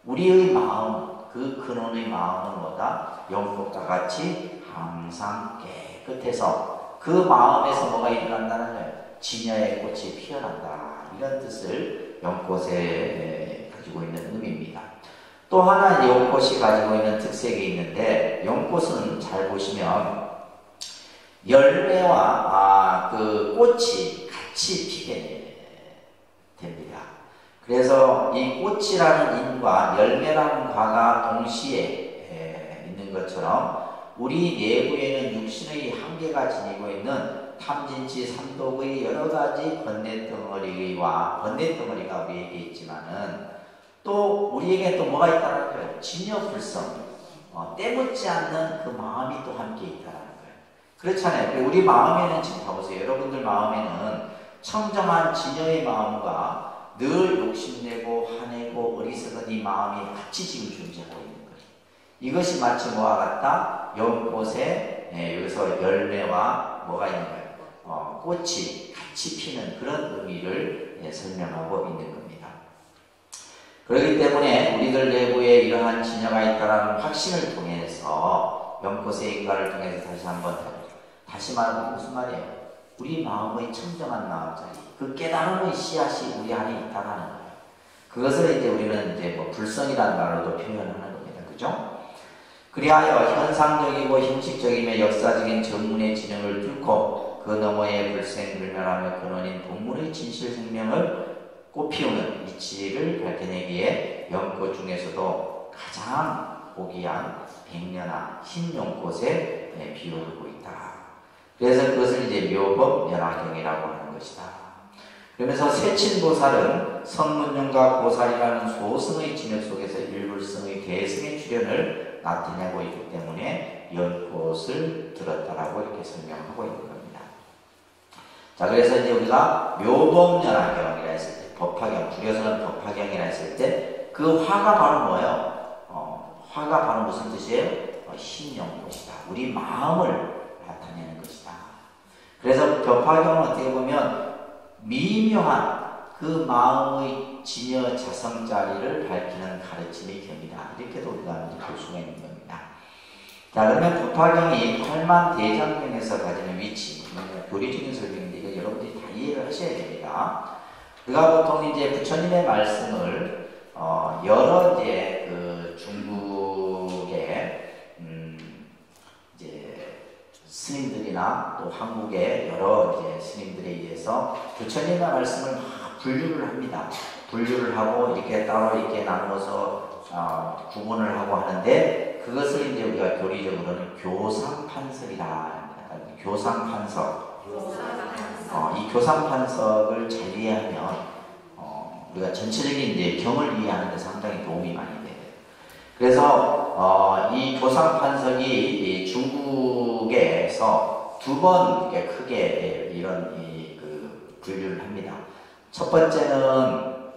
A: 우리의 마음, 그 근원의 마음은 뭐다? 연꽃과 같이 항상 깨끗해서 그 마음에서 뭐가 일어난다는 거예요? 진여의 꽃이 피어난다. 이런 뜻을 연꽃에 가지고 있는 의미입니다. 또 하나 연꽃이 가지고 있는 특색이 있는데, 연꽃은 잘 보시면 열매와 그 꽃이 같이 피게 됩니다. 그래서 이 꽃이라는 인과 열매라는 과가 동시에 있는 것처럼 우리 내부에는 육신의 한계가 지니고 있는 탐진치, 삼독의 여러 가지 번뇌덩어리와 번뇌덩어리가 우리에게 있지만은, 또 우리에게 또 뭐가 있다는 거예요? 진여불성, 때묻지 않는 그 마음이 또 함께 있다는 거예요. 그렇잖아요. 우리 마음에는 지금 봐보세요. 여러분들 마음에는 청정한 진여의 마음과 늘 욕심내고 화내고 어리석은 이 마음이 같이 지금 존재하고 있는 거예요. 이것이 마치 뭐와 같다? 연꽃에 여기서 열매와 뭐가 있는 거예요? 꽃이 같이 피는 그런 의미를 설명하고 있는 겁니다. 그렇기 때문에 우리들 내부에 이러한 진여가 있다는 확신을 통해서 연꽃의 인가를 통해서 다시 말하면 무슨 말이에요? 우리 마음의 청정한 마음자리, 그 깨달음의 씨앗이 우리 안에 있다는 거예요. 그것을 이제 우리는 이제 뭐 불성이라는 말로도 표현하는 겁니다. 그죠? 그리하여 현상적이고 형식적이며 역사적인 전문의 진영을 뚫고 그 너머의 불생불멸하며 근원인 본문의 진실 생명을 꽃피우는 이치를 밝혀내기에 연꽃 중에서도 가장 고귀한 백년화 흰 연꽃에 비유하고 있다. 그래서 그것을 이제 묘법연화경이라고 하는 것이다. 그러면서 세친보살은 성문용과 보살이라는 소승의 진역 속에서 일불성의 대승의 출현을 나타내고 있기 때문에 연꽃을 들었다라고 이렇게 설명하고 있는 겁니다. 자, 그래서 이제 우리가 묘법연화경이라 했을 때, 법화경, 불교에서는 법화경이라 했을 때, 그 화가 바로 뭐예요? 화가 바로 무슨 뜻이에요? 흰 연꽃이다. 우리 마음을 나타내는 것이다. 그래서 법화경은 어떻게 보면 미묘한 그 마음의 진여 자성자리를 밝히는 가르침의 경이다. 이렇게도 우리가 볼 수가 있는 겁니다. 자, 그러면 법화경이 팔만 대장경에서 가지는 위치, 교리적인 설명인데 이거 여러분들이 다 이해를 하셔야 됩니다. 우리가 보통 이제 부처님의 말씀을 여러 이제 그 중국의 이제 스님들이나 또 한국의 여러 이제 스님들에 의해서 부처님의 말씀을 막 분류를 합니다. 분류를 하고 이렇게 따로 이렇게 나누어서 구분을 하고 하는데, 그것을 이제 우리가 교리적으로는 교상판석이라 합니다. 교상판석. 이 교상판석을 잘 이해하면 우리가 전체적인 이제 경을 이해하는 데 상당히 도움이 많이 돼요. 그래서 이 교상판석이 중국에서 두 번 이렇게 크게 이런 그 분류를 합니다. 첫 번째는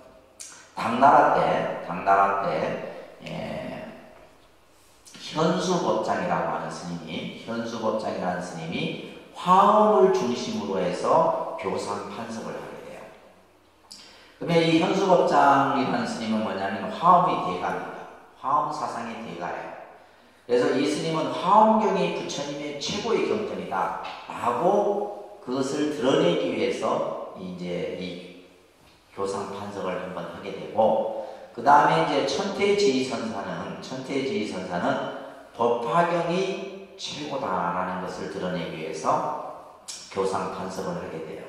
A: 당나라 때 현수법장이라고 하는 스님이 화엄을 중심으로 해서 교상 판석을 하게 돼요. 그러면 이 현수법장이라는 스님은 뭐냐면 화엄의 대가입니다. 화엄 사상의 대가예요. 그래서 이 스님은 화엄경이 부처님의 최고의 경전이다 라고 그것을 드러내기 위해서 이제 이 교상 판석을 한번 하게 되고, 그 다음에 이제 천태지휘 선사는 법화경이 최고다라는 것을 드러내기 위해서 교상 판석을 하게 돼요.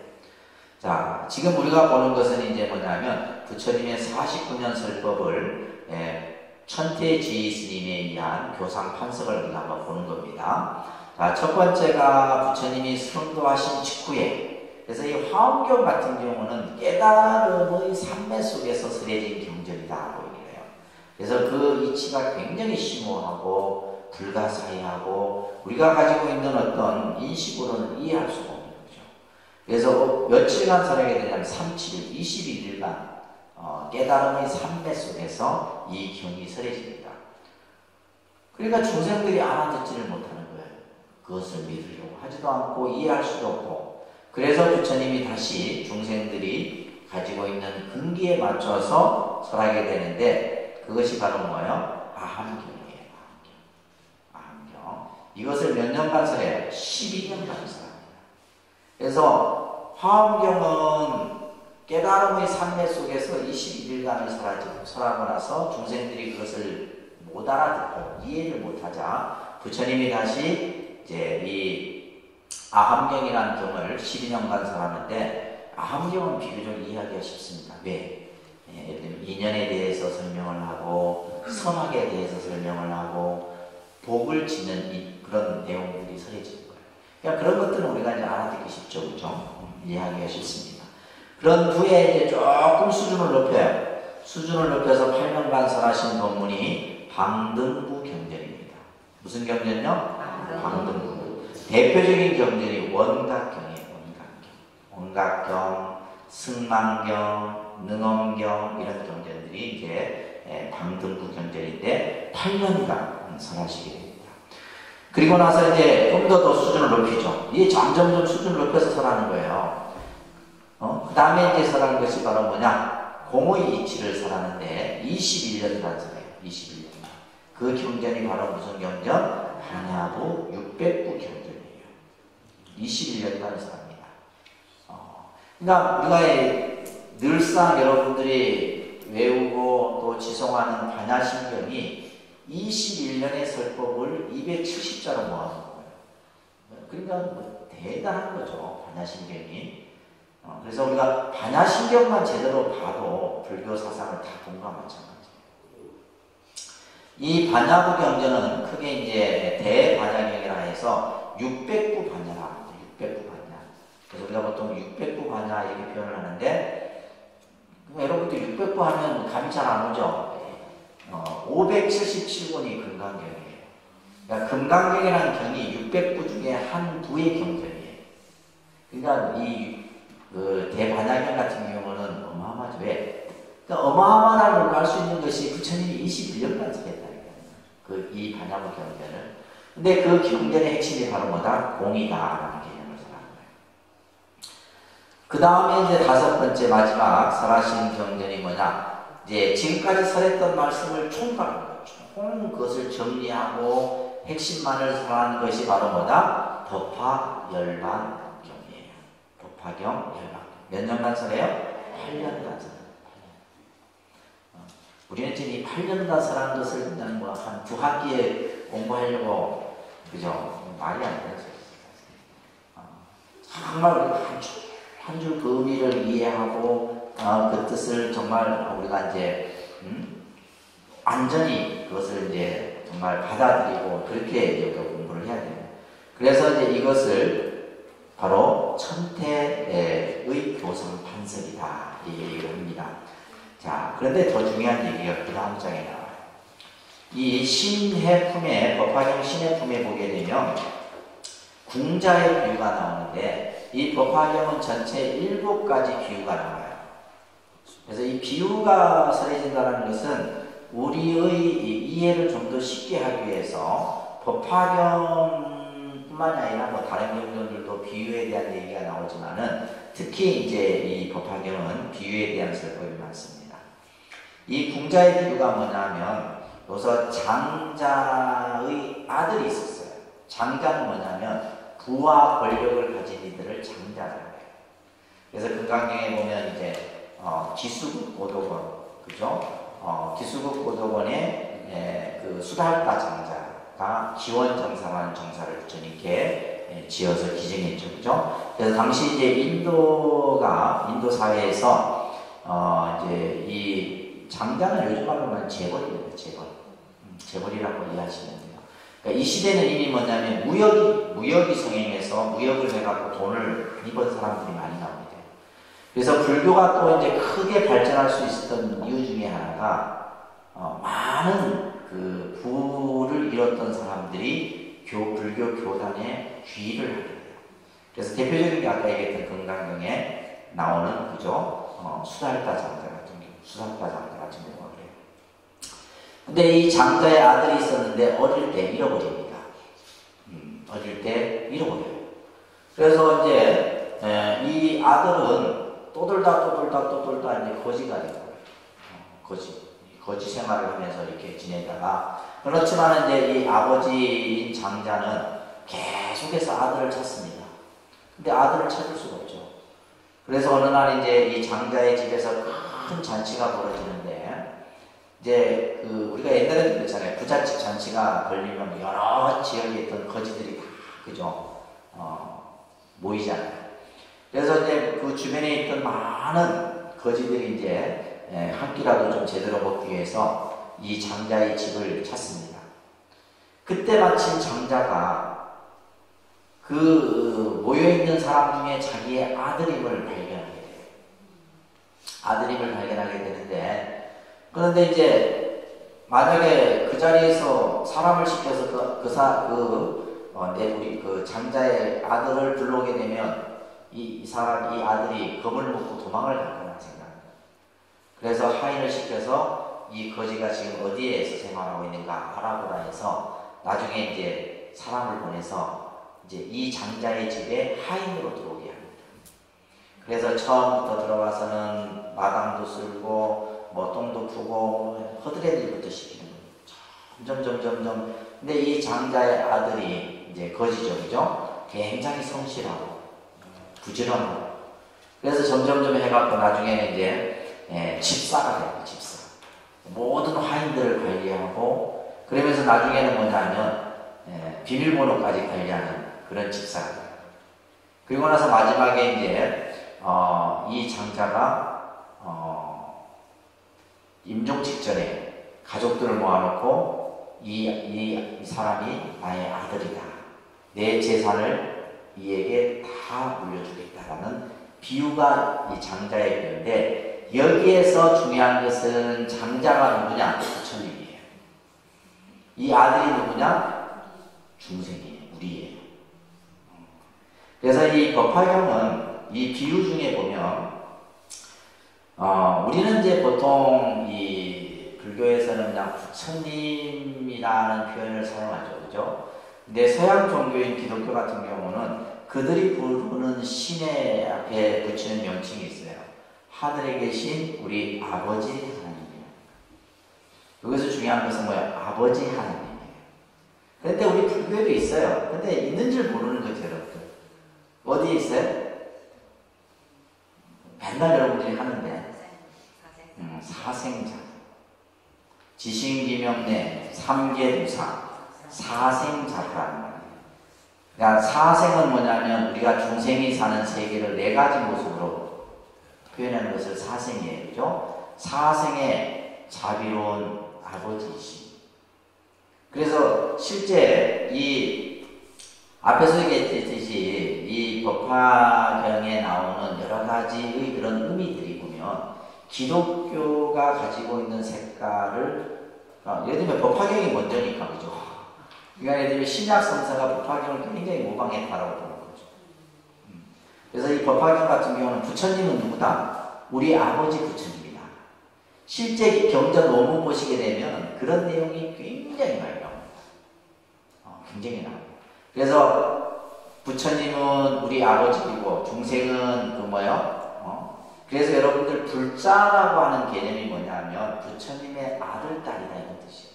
A: 자, 지금 우리가 보는 것은 이제 뭐냐면 부처님의 49년 설법을 천태지휘 스님에 의한 교상 판석을 우리가 한번 보는 겁니다. 자, 첫 번째가 부처님이 성도하신 직후에, 그래서 이 화엄경 같은 경우는 깨달음의 산매 속에서 설해진 경전이다라고 얘기해요. 그래서 그 이치가 굉장히 심오하고 불가사의하고 우리가 가지고 있는 어떤 인식으로는 이해할 수가 없는 거죠. 그래서 며칠간 설하게 되냐면 37일, 21일간 깨달음의 산매 속에서 이 경이 설해집니다. 그러니까 중생들이 알아듣지를 못하는 거예요. 그것을 믿으려고 하지도 않고 이해할 수도 없고, 그래서 부처님이 다시 중생들이 가지고 있는 근기에 맞춰서 설하게 되는데, 그것이 바로 뭐예요? 아함경이에요. 아함경. 이것을 몇 년간 설해요? 12년간 설합니다. 그래서 화엄경은 깨달음의 산매 속에서 21일간을 설하고 나서 중생들이 그것을 못 알아듣고 이해를 못하자 부처님이 다시 이제 이 아함경이라는 경을 12년간 설하는데, 아함경은 비교적 이해하기가 쉽습니다. 왜? 예를 들면 인연에 대해서 설명을 하고 선악에 대해서 설명을 하고 복을 짓는 그런 내용들이 설해지는 거예요. 그러니까 그런 것들은 우리가 이제 알아듣기 쉽죠, 그렇죠? 이해하기가 쉽습니다. 그런 후에 이제 조금 수준을 높여요. 수준을 높여서 8년간 설하신 법문이 방등부 경전입니다. 무슨 경전요? 방등부. 대표적인 경전이 원각경이에요. 원각경, 승망경, 능엄경 이런 경전들이 이제 방등부 경전인데 8년간 설하시게 됩니다. 그리고 나서 이제 좀 더 수준을 높이죠. 이게 점점 수준을 높여서 설하는 거예요. 그 다음에 이제 설하는 것이 바로 뭐냐? 공의 이치를 설하는데 21년간 설해요. 21년. 그 경전이 바로 무슨 경전? 한야부 600부 경전이에요. 21년간 설합니다. 그러니까 우리가 늘상 여러분들이 외우고 또 지송하는 반야심경이 21년의 설법을 270자로 모아놓은 거예요. 그러니까 뭐 대단한 거죠, 반야심경이. 그래서 우리가 반야심경만 제대로 봐도 불교 사상을 다 본과 마찬가지예요. 이 반야부 경전은 크게 이제 대반야경이라 해서 600부 반야라 합니다. 600부 반야. 그래서 우리가 보통 600부 반야 이렇게 표현을 하는데, 여러분들 600부 하면 감이 잘 안 오죠? 577권이 금강경이에요. 그러니까 금강경이라는 경이 600부 중에 한 부의 경전이에요. 그러니까 그 대반야경 같은 경우는 어마어마하죠. 왜? 그러니까 어마어마한 걸 알 수 있는 것이 부처님이 21년간 설했다니까요. 이 반야부 경전을. 근데 그 경전의 핵심이 바로 뭐다? 공이다라는 개념을 설하는 거예요. 그 다음에 이제 다섯 번째 마지막 설하신 경전이 뭐냐? 이제 지금까지 설했던 말씀을 총괄하는 거죠. 그것을 정리하고 핵심만을 설하는 것이 바로 뭐다? 법화열반경이에요. 법화경, 열반경. 몇 년간 설해요? 8년간 설해요. 우리는 지금 이 8년간 설한 것을 그냥 뭐 한 두 학기에 공부하려고, 그죠? 말이 안 되는 소리입니다. 정말 한 줄 그 의미를 이해하고, 그 뜻을 정말 우리가 이제, 완전히 그것을 이제 정말 받아들이고, 그렇게 이제 공부를 해야 돼요. 그래서 이제 이것을 바로 천태의 교상 판석이다. 이 얘기를 합니다. 자, 그런데 더 중요한 얘기가 그 다음 장에 나와요. 이 신해품에, 법화경 신해품에 보게 되면 궁자의 비유가 나오는데, 이 법화경은 전체 7가지 비유가 나와요. 그래서 이 비유가 설해진다는 것은 우리의 이해를 좀 더 쉽게 하기 위해서 법화경뿐만이 아니라 뭐 다른 경전들도 비유에 대한 얘기가 나오지만은 특히 이제 이 법화경은 비유에 대한 설법이 많습니다. 이 궁자의 비유가 뭐냐면 여기서 장자의 아들이 있었어요. 장자는 뭐냐면 부와 권력을 가진 이들을 장자라고 해요. 그래서 금강경에 보면 이제 기수국 고도권, 그죠? 기수국 고도권의 그 수달파 장자가 기원정사라는 정사를 부처님께 지어서 기증했죠, 그죠? 그래서 당시 이제 인도 사회에서 이제 이 장자는 요즘 말로는 재벌입니다, 재벌이라고 이해하시면 돼요. 그러니까 이 시대는 이미 뭐냐면 무역이 성행해서 무역을 해갖고 돈을 많이 번 사람들이 많이 나옵니다. 그래서 불교가 또 이제 크게 발전할 수 있었던 이유 중에 하나가 많은 그 부를 잃었던 사람들이 불교 교단에 귀의를 하게 돼요. 그래서 대표적인 게 아까 얘기했던 금강경에 나오는 그죠? 수달파 장자 같은 경우가 그래요. 근데 이 장자의 아들이 있었는데 어릴 때 잃어버립니다. 어릴 때 잃어버려요. 그래서 이제 이 아들은 떠돌다 이제 거지가 되고 거지 생활을 하면서 이렇게 지내다가 그렇지만 이제 이 아버지인 장자는 계속해서 아들을 찾습니다. 근데 아들을 찾을 수가 없죠. 그래서 어느 날 이제 이 장자의 집에서 큰 잔치가 벌어지는데 이제 그 우리가 옛날에도 그랬잖아요. 부잣집 잔치가 걸리면 여러 지역에 있던 거지들이 다 그죠 모이잖아요. 그래서 이제 그 주변에 있던 많은 거지들이 이제 한 끼라도 좀 제대로 먹기 위해서 이 장자의 집을 찾습니다. 그때 마침 장자가 그 모여있는 사람 중에 자기의 아들임을 발견하게 돼요. 아들임을 발견하게 되는데 그런데 이제 만약에 그 자리에서 사람을 시켜서 우리 그 장자의 아들을 불러오게 되면 이 아들이 겁을 먹고 도망을 갈 거라는 생각입니다. 그래서 하인을 시켜서 이 거지가 지금 어디에서 생활하고 있는가 알아보라 해서 나중에 이제 사람을 보내서 이제 이 장자의 집에 하인으로 들어오게 합니다. 그래서 처음부터 들어가서는 마당도 쓸고 뭐 똥도 푸고 허드렛 일부터 시키는 거예요. 점점. 근데 이 장자의 아들이 이제 거지죠, 그죠? 굉장히 성실하고 부지런하고 그래서 점점 해갖고 나중에는 이제 집사가 돼요. 집사. 모든 화인들을 관리하고 그러면서 나중에는 뭐냐면 비밀번호까지 관리하는 그런 집사가 돼요. 그리고 나서 마지막에 이제 이 장자가 임종 직전에 가족들을 모아놓고 이 사람이 나의 아들이다. 내 재산을 이에게 다 물려주겠다라는 비유가 이 장자의 비유인데 여기에서 중요한 것은 장자가 누구냐? 부처님이에요. 이 아들이 누구냐? 중생이에요. 우리예요. 그래서 이 법화경은 이 비유 중에 보면 우리는 이제 보통 이 불교에서는 그냥 부처님이라는 표현을 사용하죠. 그죠? 근데 서양 종교인 기독교 같은 경우는 그들이 부르는 신의 앞에 붙이는 명칭이 있어요. 하늘에 계신 우리 아버지 하나님이에요. 여기서 중요한 것은 뭐예요? 아버지 하나님이에요. 그런데 우리 불교에도 있어요. 근데 있는 줄 모르는 거죠, 여러분들. 어디에 있어요? 맨날 여러분들이 하는데 사생자, 지신기명내, 삼계두사, 사생자라는 말이에요. 그러니까 사생은 뭐냐면 우리가 중생이 사는 세계를 4가지 모습으로 표현하는 것을 사생이에요. 그죠? 사생의 자비로운 아버지이시. 그래서 실제 이 앞에서 얘기했듯이 이 법화경에 나오는 여러 가지의 그런 의미들이 보면 기독교가 가지고 있는 색깔을 예를 들면 법화경이 먼저니까 그죠? 그러니까 예를 들면 신약 성사가 법화경을 굉장히 모방했다라고 보는 거죠. 그래서 이 법화경 같은 경우는 부처님은 누구다? 우리 아버지 부처님이다. 실제 경전 논문 보시게 되면 그런 내용이 굉장히 많이 나옵니다. 굉장히 나옵니다. 그래서 부처님은 우리 아버지이고 중생은 그 뭐요? 그래서 여러분들 불자라고 하는 개념이 뭐냐면 부처님의 아들, 딸이다 이런 뜻이에요.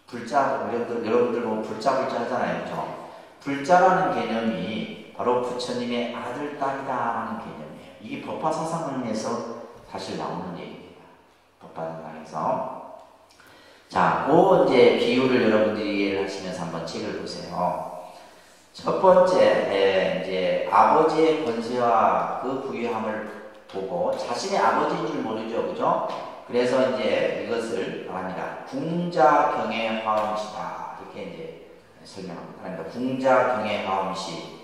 A: 불자, 여러분들 뭐 불자 하잖아요. 그죠? 불자라는 개념이 바로 부처님의 아들, 딸이다 하는 개념이에요. 이게 법화사상에서 사실 나오는 얘기입니다. 법화사상에서. 자, 그 이제 비유를 여러분들이 이해를 하시면서 한번 책을 보세요. 첫 번째, 이제 아버지의 권세와 그 부유함을 보고 자신의 아버지인 줄 모르죠, 그죠? 그래서 이제 이것을 말합니다. 궁자경의 화엄시다. 이렇게 이제 설명합니다. 그러니까 궁자경의 화엄시.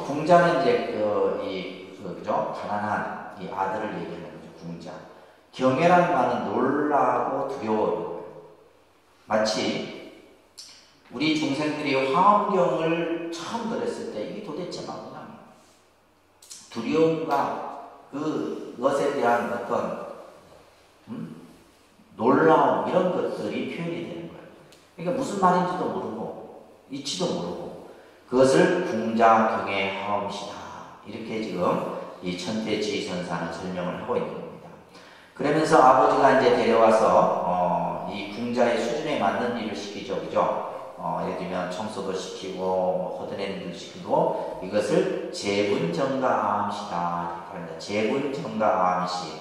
A: 궁자는 이제 그죠? 가난한 이 아들을 얘기하는 거죠. 궁자. 경애라는 말은 놀라고 두려워요. 마치 우리 중생들이 화엄경을 처음 들었을 때 이게 도대체 뭐냐 두려움과 그것에 대한 어떤 놀라움 이런 것들이 표현이 되는 거예요. 그러니까 무슨 말인지도 모르고 이치도 모르고 그것을 궁자경의 화엄시다 이렇게 지금 이 천태지선사는 설명을 하고 있는 겁니다. 그러면서 아버지가 이제 데려와서 이 궁자의 수준에 맞는 일을 시키죠, 그죠? 예를 들면 청소도 시키고 호드내는 일도 시키고 이것을 재분정가암시다. 그러니까 재분정가암시.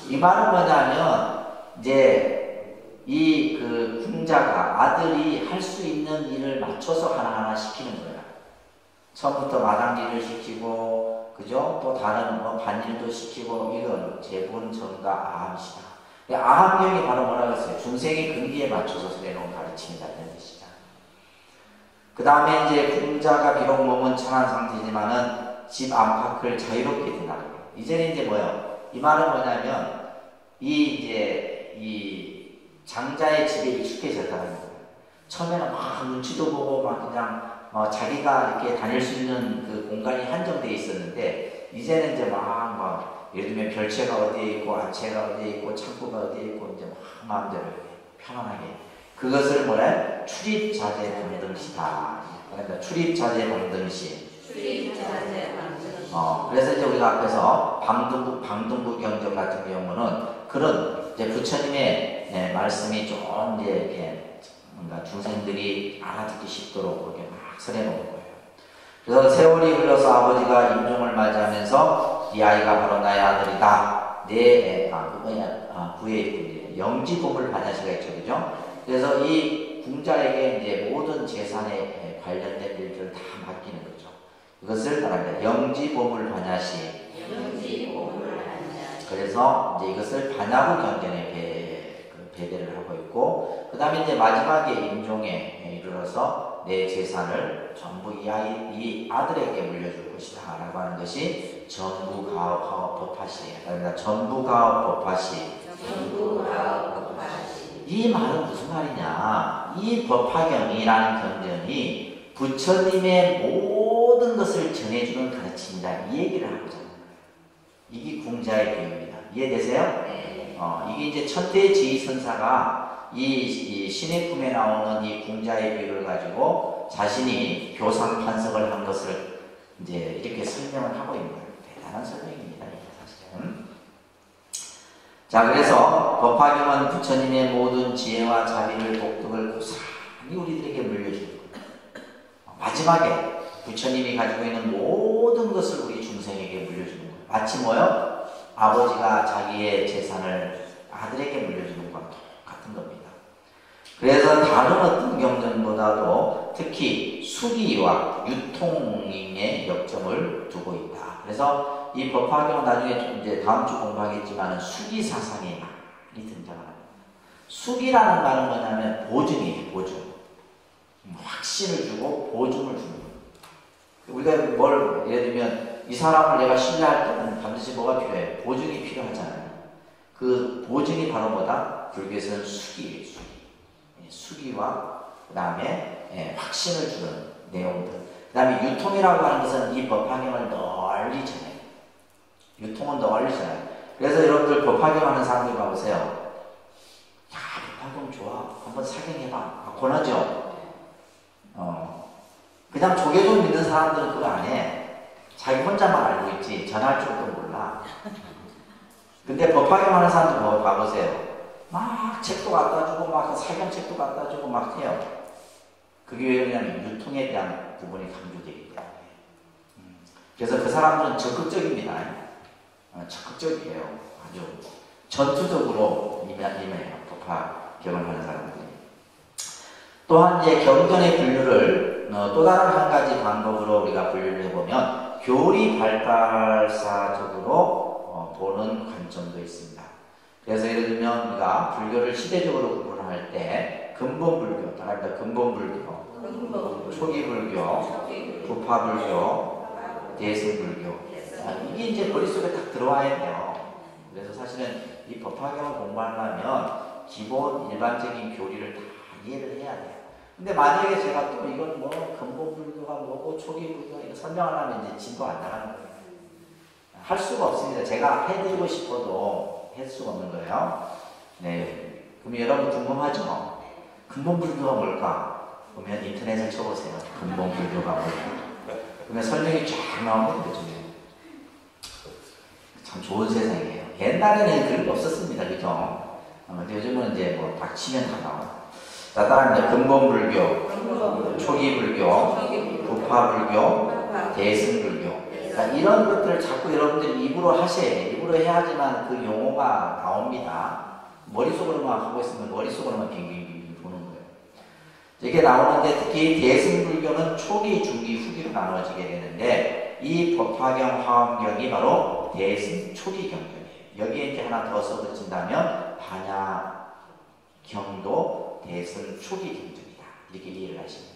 A: 이 말은 뭐냐면 이제 이 그 궁자가 아들이 할 수 있는 일을 맞춰서 하나하나 시키는 거예요. 처음부터 마당 일을 시키고 그죠? 또 다른 뭐 반일도 시키고 이건 재분정가암시다. 아함경이 바로 뭐라고 했어요? 중생의 근기에 맞춰서 내놓은 가르침이다 이런 뜻이다. 그 다음에 이제 궁자가 비록 몸은 천한 상태지만은 집 안팎을 자유롭게 된다는 거예요. 이제는 이제 뭐예요? 이 말은 뭐냐면 이 장자의 집에 익숙해졌다는 거예요. 처음에는 막 눈치도 보고 막 그냥 자기가 이렇게 다닐 수 있는 그 공간이 한정되어 있었는데 이제는 이제 막 예를 들면 별채가 어디에 있고 안채가 어디에 있고 창고가 어디에 있고 이제 막 마음대로 편안하게 그것을 뭐래? 출입자재 방등시다. 그러니까 출입자재 방등시. 그래서 이제 우리가 앞에서 방등부 경전 같은 경우는 그런 이제 부처님의 말씀이 좀 이제 이렇게 뭔가 중생들이 알아듣기 쉽도록 그렇게 막 설해놓은 거예요. 그래서 세월이 흘러서 아버지가 임종을 맞이하면서 이 아이가 바로 나의 아들이다. 구의 영지고물 반야시가 있죠, 그죠? 그래서 이 궁자에게 이제 모든 재산에 관련된 일들을 다 맡기는 거죠. 이것을 말합니다. 영지고물 반야시. 그래서 이제 이것을 반야부 경전에 배대를 하고 있고, 그 다음에 이제 마지막에 임종에 이르러서 내 재산을 전부 이 아들에게 물려줄 것이다 라고 하는 것이 전부가업 법화시예요. 그러니까 전부가업 법화시. 이 말은 무슨 말이냐? 이 법화경이라는 경전이 부처님의 모든 것을 전해주는 가르침이다 이 얘기를 하고자 합니다. 이게 궁자의 비유입니다. 이해되세요? 네. 이게 이제 천태지선사가 이 신의 품에 나오는 이 궁자의 비유를 가지고 자신이 교상 판석을 한 것을 이제 이렇게 설명을 하고 있는 거예요. 대단한 설명입니다. 이게 사실은. 자, 그래서 법화경은 부처님의 모든 지혜와 자비를 복덕을 고스란히 우리들에게 물려주는 거예요. 마지막에 부처님이 가지고 있는 모든 것을 우리 중생에게 물려주는 거예요. 마치 뭐요? 아버지가 자기의 재산을 아들에게 물려주는 것과 똑같은 겁니다. 그래서 다른 어떤 경전보다도 특히 수기와 유통의 역점을 두고 있다. 그래서 이 법화경은 나중에 이제 다음 주 공부하겠지만 수기 사상이 많이 등장합니다. 수기라는 말은 뭐냐면 보증이에요, 보증. 확신을 주고 보증을 주는 거예요. 우리가 뭘 예를 들면 이 사람을 내가 신뢰할 때는 반드시 뭐가 필요해? 보증이 필요하잖아요. 그 보증이 바로 뭐다? 불교에서는 수기예요, 수기. 수기와 그 다음에 확신을 주는 내용들. 그 다음에 유통이라고 하는 것은 이 법화경을 널리 전해요. 유통은 널리 전해요. 그래서 여러분들 법화경하는 사람들 봐보세요. 야, 법화경 좋아. 한번 사경해봐. 권하죠? 그냥 조계종 믿는 사람들은 그거 안 해. 자기 혼자만 알고 있지. 전할 줄도 몰라. 근데 법화경 하는 사람들 봐보세요. 막 책도 갖다 주고, 막 사경책도 갖다 주고 막 해요. 그게 왜 그러냐면 유통에 대한 부분이 강조되기 때문에. 그래서 그 사람들은 적극적입니다. 적극적이에요. 아주 전투적으로 임해요. 법화경을 하는 사람들이. 또한 이제 경전의 분류를 또 다른 한 가지 방법으로 우리가 분류를 해보면 교리 발달사적으로 보는 관점도 있습니다. 그래서 예를 들면 우리가 불교를 시대적으로 구분할 때 근본불교, 따라합니다. 근본불교, 초기불교, 부파불교, 대승불교. 이게 이제 머릿속에 딱 들어와야 돼요. 그래서 사실은 이 법화경을 공부하려면 기본 일반적인 교리를 다 이해를 해야 돼요. 근데 만약에 제가 또 이건 뭐 근본불교가 뭐고 초기불교가 이거 설명하려면 이제 진도 안 나가는 거예요. 할 수가 없습니다. 제가 해드리고 싶어도 할 수가 없는 거예요. 네. 그럼 여러분 궁금하죠? 근본불교가 뭘까? 보면 인터넷을 쳐보세요. 근본불교가 뭘까? 그러면 설명이 쫙 나오면 되죠. 참 좋은 세상이에요. 옛날에는 그런 게 없었습니다. 그죠? 근데 요즘은 이제 뭐 닥치면 다 나와요. 자, 따라합니다. 근본불교, 초기불교, 부파불교, 대승불교. 그러니까 이런 것들을 자꾸 여러분들이 입으로 하셔야 돼요. 입으로 해야지만 그 용어가 나옵니다. 머릿속으로만 하고 있으면 머릿속으로만 빙빙빙 도는 거예요. 이게 나오는데 특히 대승불교는 초기, 중기, 후기로 나눠지게 되는데 이 법화경, 화엄경이 바로 대승 초기 경전이에요. 여기에 이제 하나 더 써붙인다면 반야경도 대승 초기 경전이다. 이렇게 이해를 하시면 돼요.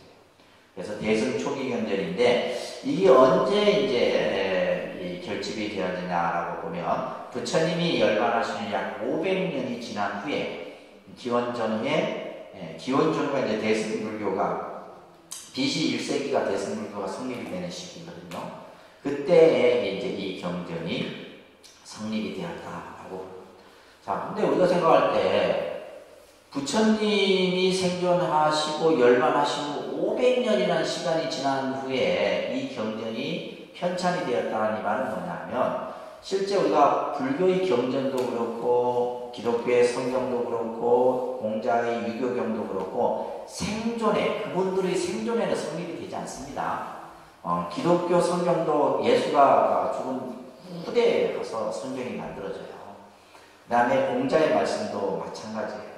A: 그래서 대승 초기 경전인데 이게 언제 이제 결집이 되었느냐라고 보면 부처님이 열반하시는 약 500년이 지난 후에 기원 전후에 기원 전후가 이제 대승불교가 BC 1세기가 대승불교가 성립이 되는 시기거든요. 그때에 이제 이 경전이 성립이 되었다라고. 자, 근데 우리가 생각할 때 부처님이 생존하시고 열반하시고 500년이라는 시간이 지난 후에 이 경전이 편찬이 되었다는 이 말은 뭐냐면 실제 우리가 불교의 경전도 그렇고 기독교의 성경도 그렇고 공자의 유교경도 그렇고 생존에 그분들의 생존에는 성립이 되지 않습니다. 기독교 성경도 예수가 죽은 후대에 가서 성경이 만들어져요. 그 다음에 공자의 말씀도 마찬가지예요.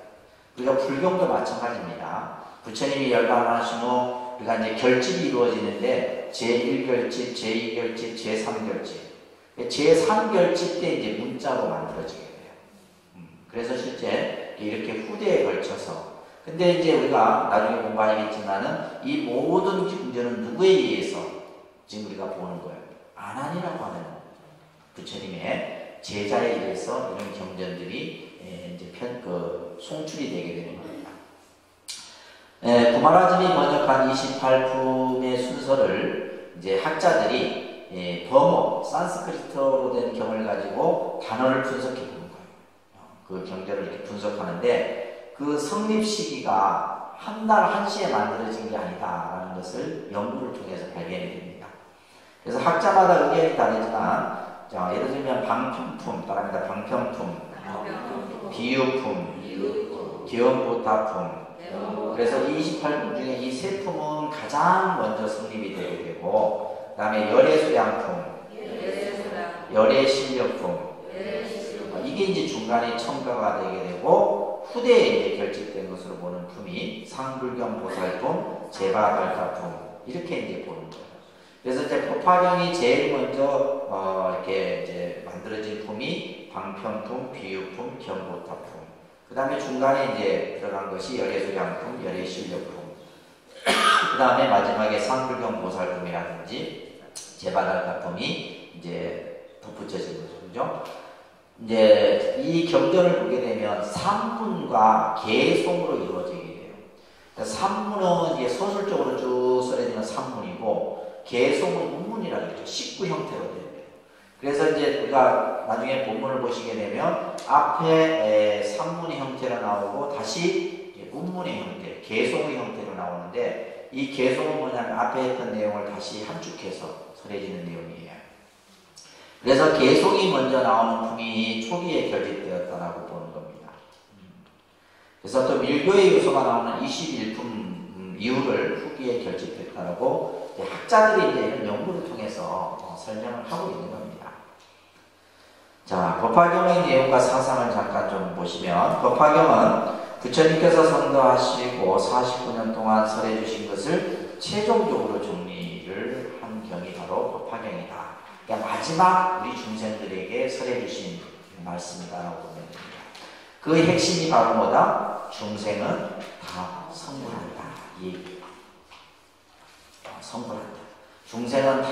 A: 우리가 불경도 마찬가지입니다. 부처님이 열반하신 후 우리가 이제 결집이 이루어지는데 제1결집, 제2결집, 제3결집. 제3결집 때 이제 문자로 만들어지게 돼요. 그래서 실제 이렇게 후대에 걸쳐서. 근데 이제 우리가 나중에 공부하겠지만은 이 모든 경전은 누구에 의해서 지금 우리가 보는 거예요. 아난이라고 하는 부처님의 제자에 의해서 이런 경전들이 이제 송출이 되게 되는 겁니다. 구마라즘이 번역한 28품의 순서를 이제 학자들이 버모, 산스크리트어로 된 경을 가지고 단어를 분석해 보는 거예요. 그 경전을 이렇게 분석하는데 그 성립 시기가 한 날 한시에 만들어진 게 아니다라는 것을 연구를 통해서 발견이 됩니다. 그래서 학자마다 의견이 다르지만 자, 예를 들면 방편품, 따라합니다. 방편품, 비유품, 기원보타품. 그래서 이 28품 중에 이 세 품은 가장 먼저 성립이 되게 되고, 그 다음에 열애수양품, 열애실력품. 이게 이제 중간에 첨가가 되게 되고, 후대에 이제 결집된 것으로 보는 품이 상불경 보살품, 제바달타품. 이렇게 이제 보는 거예요. 그래서 이제 법화경이 제일 먼저 이렇게 이제 만들어진 품이 방편품, 비유품, 견보타품. 그 다음에 중간에 이제 들어간 것이 열애수량품, 열애실력품. 그 다음에 마지막에 상불경 보살품이라든지 제바달타품이 이제 덧붙여진 거죠, 그죠? 이제 이 경전을 보게 되면 상분과 개송으로 이루어지게 돼요. 산문은 이제 서술적으로 쭉 써내지는 산문이고, 개송은 운문이라고 했죠. 식구 형태로 돼요. 그래서 이제 우리가 나중에 본문을 보시게 되면 앞에 산문의 형태로 나오고 다시 운문의 형태, 개송의 형태로 나오는데, 이 개송은 뭐냐면 앞에 했던 내용을 다시 함축해서 설해지는 내용이에요. 그래서 개송이 먼저 나오는 품이 초기에 결집되었다라고 보는 겁니다. 그래서 또 밀교의 요소가 나오는 21품 이후를 후기에 결집했다라고 학자들이 이제 이런 연구를 통해서 설명을 하고 있는 겁니다. 자, 법화경의 내용과 사상을 잠깐 좀 보시면, 법화경은 부처님께서 성도하시고 49년 동안 설해 주신 것을 최종적으로 정리를 한 경이 바로 법화경이다. 그러니까 마지막 우리 중생들에게 설해 주신 말씀이다라고 보면 됩니다. 그 핵심이 바로 뭐다? 중생은 다 성불한다. 이 얘기예요. 성불한다. 중생은 다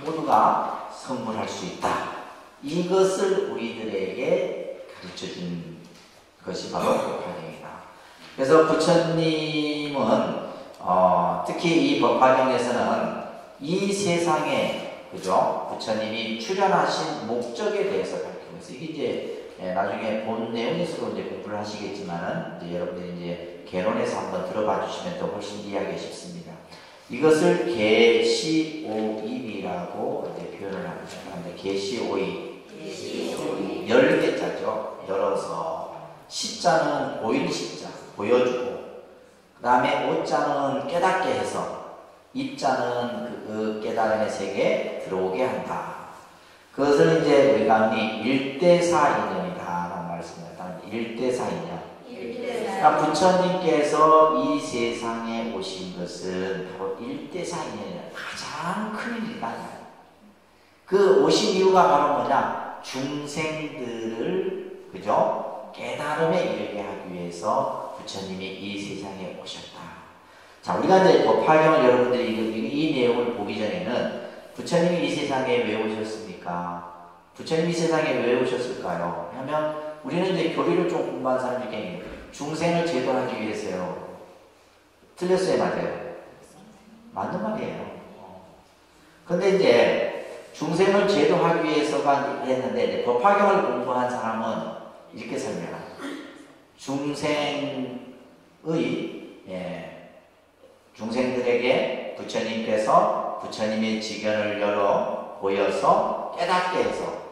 A: 모두가 성불할 수 있다. 이것을 우리들에게 가르쳐준 것이 바로 법화경이다. 그래서 부처님은 특히 이 법화경에서는 이 세상에, 그죠? 부처님이 출현하신 목적에 대해서 밝히면서, 이게 이제 나중에 본 내용에서도 이제 공부를 하시겠지만은, 이제 여러분들이 이제 개론에서 한번 들어봐 주시면 더 훨씬 이해하기 쉽습니다. 이것을 계시오입이라고 이제 표현을 합니다. 계시오입. 10개자죠. 열어서. 시자는 보일 시자, 보여주고, 그 다음에 오자는 깨닫게 해서, 입자는 그 깨달음의 세계에 들어오게 한다. 그것을 이제 우리가 일대사 인연이다라는 말씀입니다. 일대사 인연. 그러니까 부처님께서 이 세상에 오신 것은 바로 일대사 인연이다. 가장 큰 일이다. 그 오신 이유가 바로 뭐냐? 중생들을, 그죠? 깨달음에 이르게 하기 위해서 부처님이 이 세상에 오셨다. 자, 우리가 이제 법화경을 여러분들이 이 내용을 보기 전에는 부처님이 이 세상에 왜 오셨습니까? 부처님이 이 세상에 왜 오셨을까요? 하면 우리는 이제 교리를 좀 공부한 사람 중에 중생을 제도하기 위해서요. 틀렸어요, 맞아요? 맞는 말이에요. 근데 이제 중생을 제도하기 위해서가 했는데, 법화경을 공부한 사람은 이렇게 설명합니다. 중생들에게 부처님께서 부처님의 지견을 열어 보여서 깨닫게 해서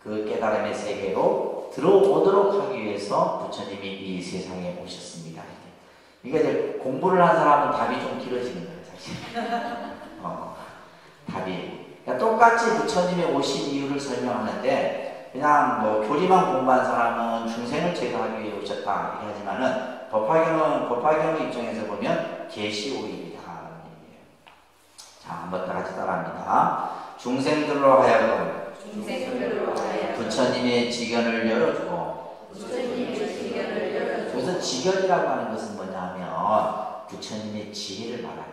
A: 그 깨달음의 세계로 들어오도록 하기 위해서 부처님이 이 세상에 오셨습니다. 이게 이제 공부를 한 사람은 답이 좀 길어지는 거예요, 사실. 답이. 그러니까 똑같이 부처님이 오신 이유를 설명하는데, 그냥 뭐 교리만 공부한 사람은 중생을 제도하기 위해 오셨다 이렇게 하지만은, 법화경의 입장에서 보면 계시오입이다라는 얘기예요. 자, 한번 다 같이 따라합니다. 중생들로 하여금 부처님의 지견을 열어주고, 그래서 지견이라고 하는 것은 뭐냐면 부처님의 지혜를 말합니다.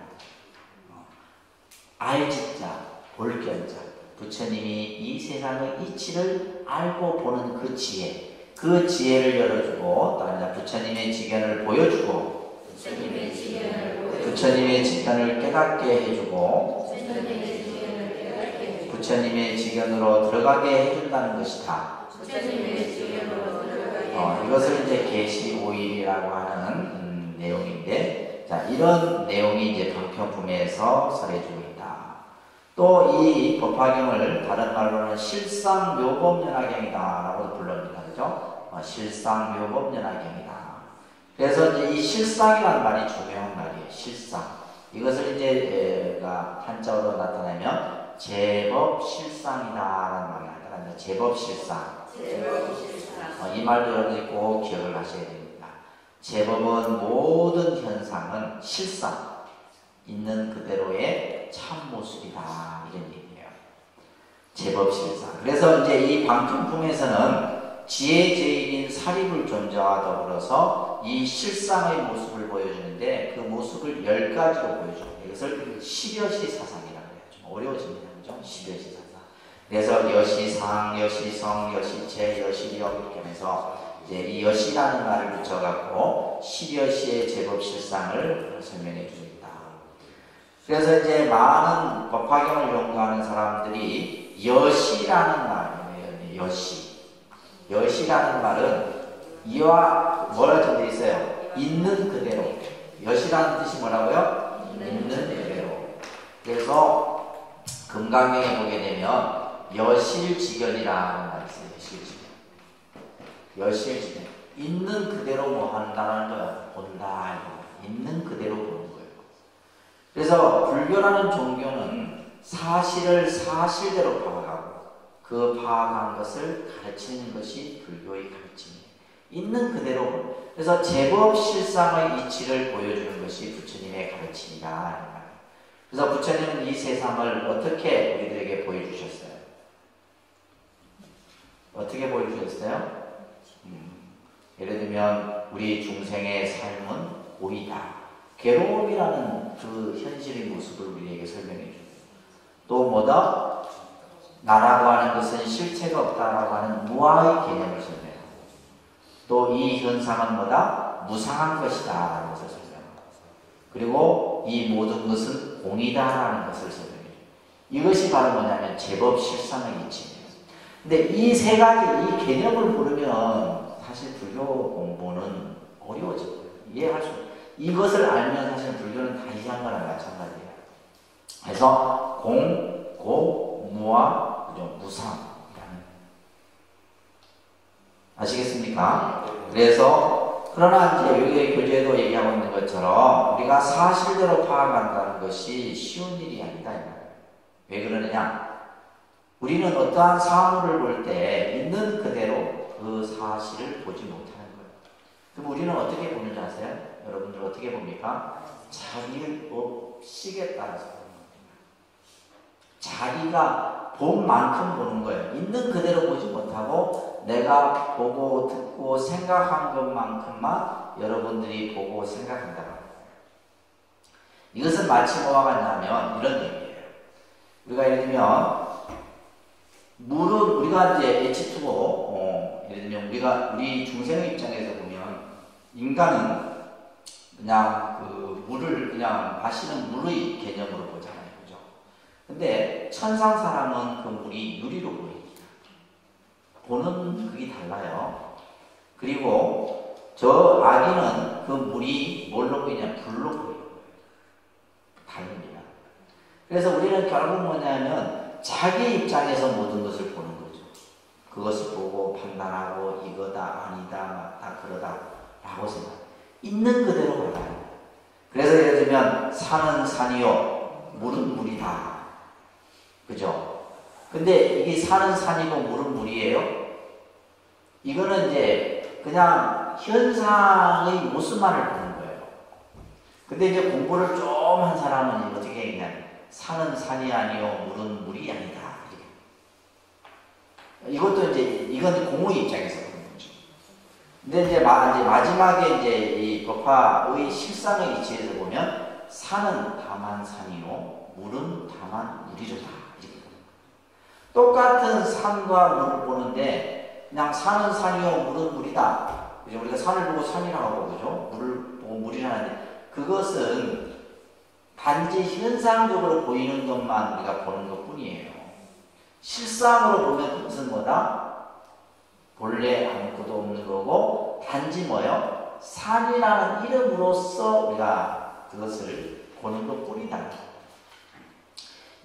A: 알지자, 볼견자, 부처님이 이 세상의 이치를 알고 보는 그 지혜, 그 지혜를 열어주고, 부처님의 지견을 보여주고, 부처님의 지견을 깨닫게 해주고, 부처님의 지견으로 들어가게 해준다는 것이다. 이것을 이제 계시오일이라고 하는 내용인데, 자, 이런 내용이 이제 방편품에서 설해주고 있다. 또 이 법화경을 다른 말로는 실상묘법연화경이다라고 불릅니다. 그죠? 실상묘법연화경이다. 그래서 이제 이 실상이라는 말이 중요한 말이에요. 실상. 이것을 이제 한자어로 나타내면 제법실상이다라는 말이 나타납니다. 제법실상. 이 말도 여러분들이 꼭 기억을 하셔야 됩니다. 제법은 모든 현상은 실상, 있는 그대로의 참모습이다, 이런 얘기예요. 제법실상. 그래서 이제 이 방통품에서는 지혜제일인 사립을 존재와 더불어서 이 실상의 모습을 보여주는데, 그 모습을 10가지로 보여줍니다. 이것을 십여시 사상이라고 해요. 좀 어려워집니다. 그죠? 십여시 사상. 그래서 여시상, 여시성, 여시체, 여시력 이렇게 하면서 이제 이 여시라는 말을 붙여갖고 십여시의 제법 실상을 설명해 줍니다. 그래서 이제 많은 법화경을 연구하는 사람들이 여시라는 말이에요. 여시. 여시라는 말은 이와 뭐라 적혀 있어요? 있는 그대로. 여시라는 뜻이 뭐라고요? 있는 그대로. 그래서 금강경에 보게 되면 여실지견이라는 말이 있어요. 여실지견. 여실지견. 있는 그대로 뭐 한다는 거야. 본다. 있는 그대로 보는 거예요. 그래서 불교라는 종교는 사실을 사실대로 파악하고 그 파악한 것을 가르치는 것이 불교의 가르침이에요. 있는 그대로. 그래서 제법 실상의 이치를 보여주는 것이 부처님의 가르침이다. 그래서 부처님은 이 세상을 어떻게 우리들에게 보여주셨어요? 어떻게 보여주셨어요? 예를 들면 우리 중생의 삶은 고이다. 괴로움이라는 그 현실의 모습을 우리에게 설명해 줍니다. 또 뭐다? 나라고 하는 것은 실체가 없다라고 하는 무아의 개념을 설명합니다. 또 이 현상은 뭐다? 무상한 것이다 라는 것을 설명합니다. 그리고 이 모든 것은 공이다 라는 것을 설명해요. 이것이 바로 뭐냐면 제법 실상의 이치입니다. 근데 이 세 가지 이 개념을 모르면 사실 불교 공부는 어려워져요. 이해할 수 없어요. 이것을 알면 사실 불교는 다 이해한 거랑 마찬가지예요. 그래서 공, 고, 무아, 그죠? 무상. 아시겠습니까? 그래서 그러나 이제 여기 교재에도 얘기하고 있는 것처럼 우리가 사실대로 파악한다는 것이 쉬운 일이 아니다. 왜 그러느냐? 우리는 어떠한 사물을 볼 때 있는 그대로 그 사실을 보지 못하는 거예요. 그럼 우리는 어떻게 보는지 아세요? 여러분들 어떻게 봅니까? 자기의 법식에 따라서 보는 겁니다. 자기가 본 만큼 보는 거예요. 있는 그대로 보지 못하고 내가 보고 듣고 생각한 것만큼만 여러분들이 보고 생각한다. 이것은 마치 뭐와 같냐면 이런 얘기예요. 우리가 예를 들면 물은 우리가 이제 H2O 예를 들면 우리 중생의 입장에서 보면 인간은 그냥 그 물을 그냥 마시는 물의 개념으로 보잖아요. 그죠? 근데 천상 사람은 그 물이 유리로 보입니다. 보는 그게 달라요. 그리고 저 아기는 그 물이 뭘로 보이냐? 불로 보여요. 다릅니다. 그래서 우리는 결국 뭐냐면 자기 입장에서 모든 것을 보는 거죠. 그것을 보고 판단하고 이거다 아니다 맞다 그러다 라고 생각. 있는 그대로 받아요. 그래서 예를 들면 산은 산이요 물은 물이다. 그죠? 근데 이게 산은 산이고 물은 물이에요? 이거는 이제 그냥 현상의 모습만을 보는 거예요. 근데 이제 공부를 좀 한 사람은 어떻게 얘기하냐면 산은 산이 아니요 물은 물이 아니다. 이것도 이제 이건 공의 입장에서 보는 거죠. 근데 이제 마지막에 이제 이 법화의 실상의 이치에서 보면 산은 다만 산이요 물은 다만 물이로다. 똑같은 산과 물을 보는데 그냥 산은 산이요 물은 물이다. 그죠? 우리가 산을 보고 산이라고 하고 그죠? 물을 보고 물이라 하는데 그것은 단지 현상적으로 보이는 것만 우리가 보는 것 뿐이에요. 실상으로 보면 그것은 뭐다? 본래 아무것도 없는 거고 단지 뭐요? 산이라는 이름으로써 우리가 그것을 보는 것 뿐이다.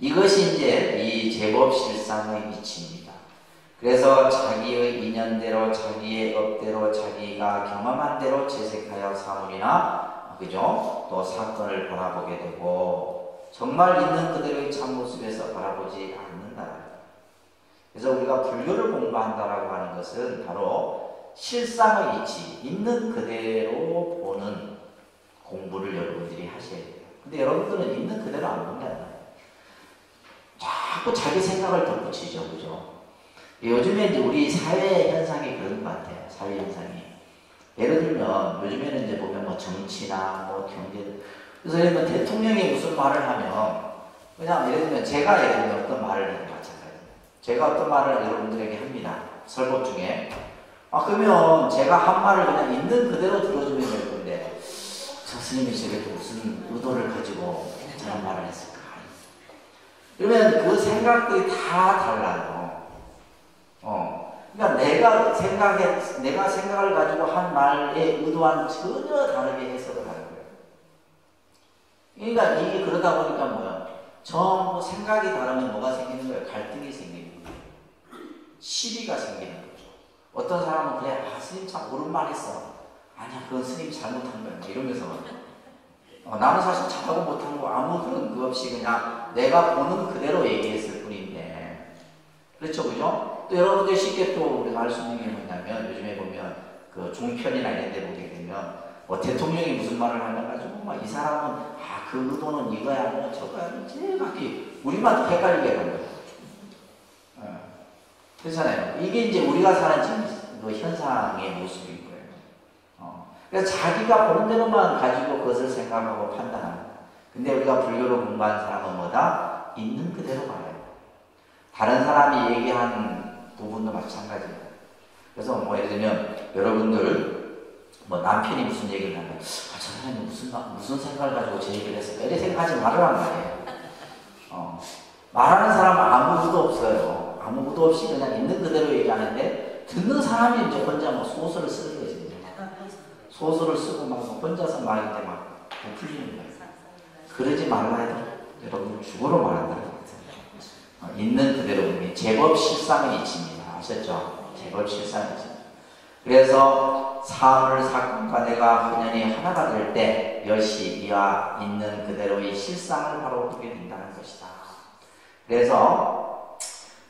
A: 이것이 이제 이 제법 실상의 이치입니다. 그래서 자기의 인연대로 자기의 업대로 자기가 경험한 대로 재색하여 사물이나 그죠? 또 사건을 바라보게 되고 정말 있는 그대로의 참모습에서 바라보지 않는다. 그래서 우리가 불교를 공부한다라고 하는 것은 바로 실상의 이치, 있는 그대로 보는 공부를 여러분들이 하셔야 돼요. 근데 여러분들은 있는 그대로 안 본다는 자꾸 자기 생각을 덧붙이죠. 그죠? 요즘에 이제 우리 사회 현상이 그런 것 같아요. 사회 현상이. 예를 들면, 요즘에는 이제 보면 뭐 정치나 뭐 경제, 그래서 예를 들면 대통령이 무슨 말을 하면, 그냥 예를 들면 제가 예를 들면 어떤 말을 해도 마찬가지예요. 제가 어떤 말을 여러분들에게 합니다. 설법 중에. 그러면 제가 한 말을 그냥 있는 그대로 들어주면 될 건데, 저 스님이 저게 무슨 의도를 가지고 저런 말을 했을까? 그러면 그 생각들이 다 달라요. 그러니까 내가 생각을 가지고 한 말의 의도와는 전혀 다르게 해석을 하는 거예요. 그러니까 이게 그러다 보니까 뭐야? 전부 생각이 다르면 뭐가 생기는 거예요? 갈등이 생기는 거예요. 시비가 생기는 거죠. 어떤 사람은 그래, 스님 참 옳은 말 했어. 아니야, 그건 스님이 잘못한 거야. 이러면서 나는 사실 잘하고 못한 거 아무 그런 거 없이 그냥 내가 보는 그대로 얘기했을 뿐인데, 그렇죠, 그죠? 또 여러분들 쉽게 또 우리가 알 수 있는 게 뭐냐면, 요즘에 보면 그 종편이나 이런 데 보게 되면 대통령이 무슨 말을 하면 가지고 막 이 사람은 그 의도는 이거야 뭐 저거야 제각기 우리만 헷갈리게 하는 거예요. 그렇잖아요. 이게 이제 우리가 사는 지금 그 현상의 모습인 거예요. 그래서 자기가 보는 대로만 가지고 그것을 생각하고 판단하는 거예요. 근데 우리가 불교를 공부한 사람은 뭐다? 있는 그대로 말해요. 다른 사람이 얘기한 부분도 마찬가지예요. 그래서 뭐 예를 들면 여러분들 뭐 남편이 무슨 얘기를 하면 저 사람이 무슨 생각을 가지고 제 얘기를 했을까? 이렇게 생각하지 말으란 말이에요. 말하는 사람은 아무것도 없어요. 아무것도 없이 그냥 있는 그대로 얘기하는데 듣는 사람이 이제 혼자 뭐 소설을 쓰는 거지. 소설을 쓰고 막 혼자서 말할 때 막 부풀리는 거예요. 그러지 말라 해도 여러분 죽으러 말한다는 거예요. 있는 그대로 제법 실상의 이치입니다. 아셨죠? 제법 실상의 이치. 그래서 사물, 사건과 내가 혼연히 하나가 될 때 여시 이와 있는 그대로의 실상을 바로 보게 된다는 것이다. 그래서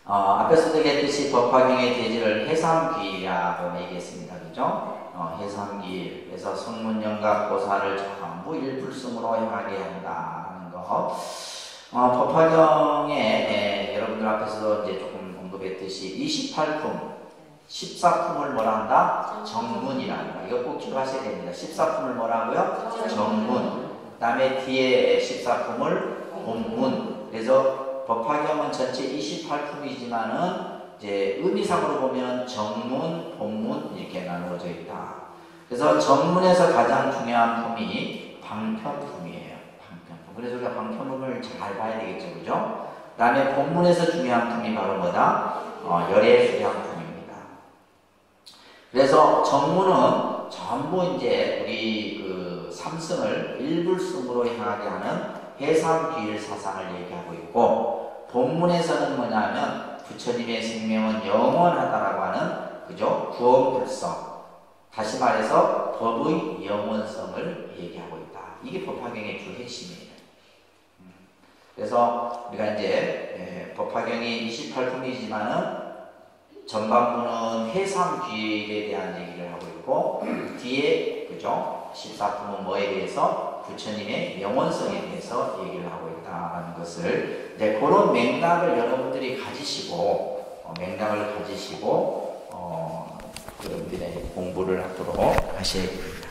A: 앞에서도 얘기했듯이 법화경의 대지를 해삼귀라고 얘기했습니다. 그죠? 해삼귀. 그래서 성문영각 보살을 전부 일불성으로 향하게 한다는 거. 법화경에 여러분들 앞에서도 이제 조금 언급했듯이 28품 14품을 뭐라 한다? 정문이라는 거. 이거 꼭 기억하셔야 됩니다. 14품을 뭐라고요? 정문. 그 다음에 뒤에 14품을 본문. 그래서 법화경은 전체 28품이지만은 이제 의미상으로 보면 정문, 본문 이렇게 나누어져 있다. 그래서 정문에서 가장 중요한 품이 방편품이에요. 방편품. 그래서 우리가 방편품을 잘 봐야 되겠죠, 그죠? 그 다음에 본문에서 중요한 품이 바로 뭐다? 열애수량품입니다. 그래서 정문은 전부 이제 우리 그 삼승을 일불승으로 향하게 하는 해삼귀일 사상을 얘기하고 있고, 본문에서는 뭐냐면 부처님의 생명은 영원하다라고 하는 그죠? 구원불성. 다시 말해서 법의 영원성을 얘기하고 있다. 이게 법화경의 주 핵심이에요. 그래서 우리가 이제 법화경이 28품이지만은 전반부는 해삼귀일에 대한 얘기를 하고 있고, 뒤에 그죠? 14품은 뭐에 대해서? 부처님의 영원성에 대해서 얘기를 하고 있다는 것을 이제 그런 맥락을 여러분들이 가지시고 여러분들의 공부를 하도록 하셔야 됩니다.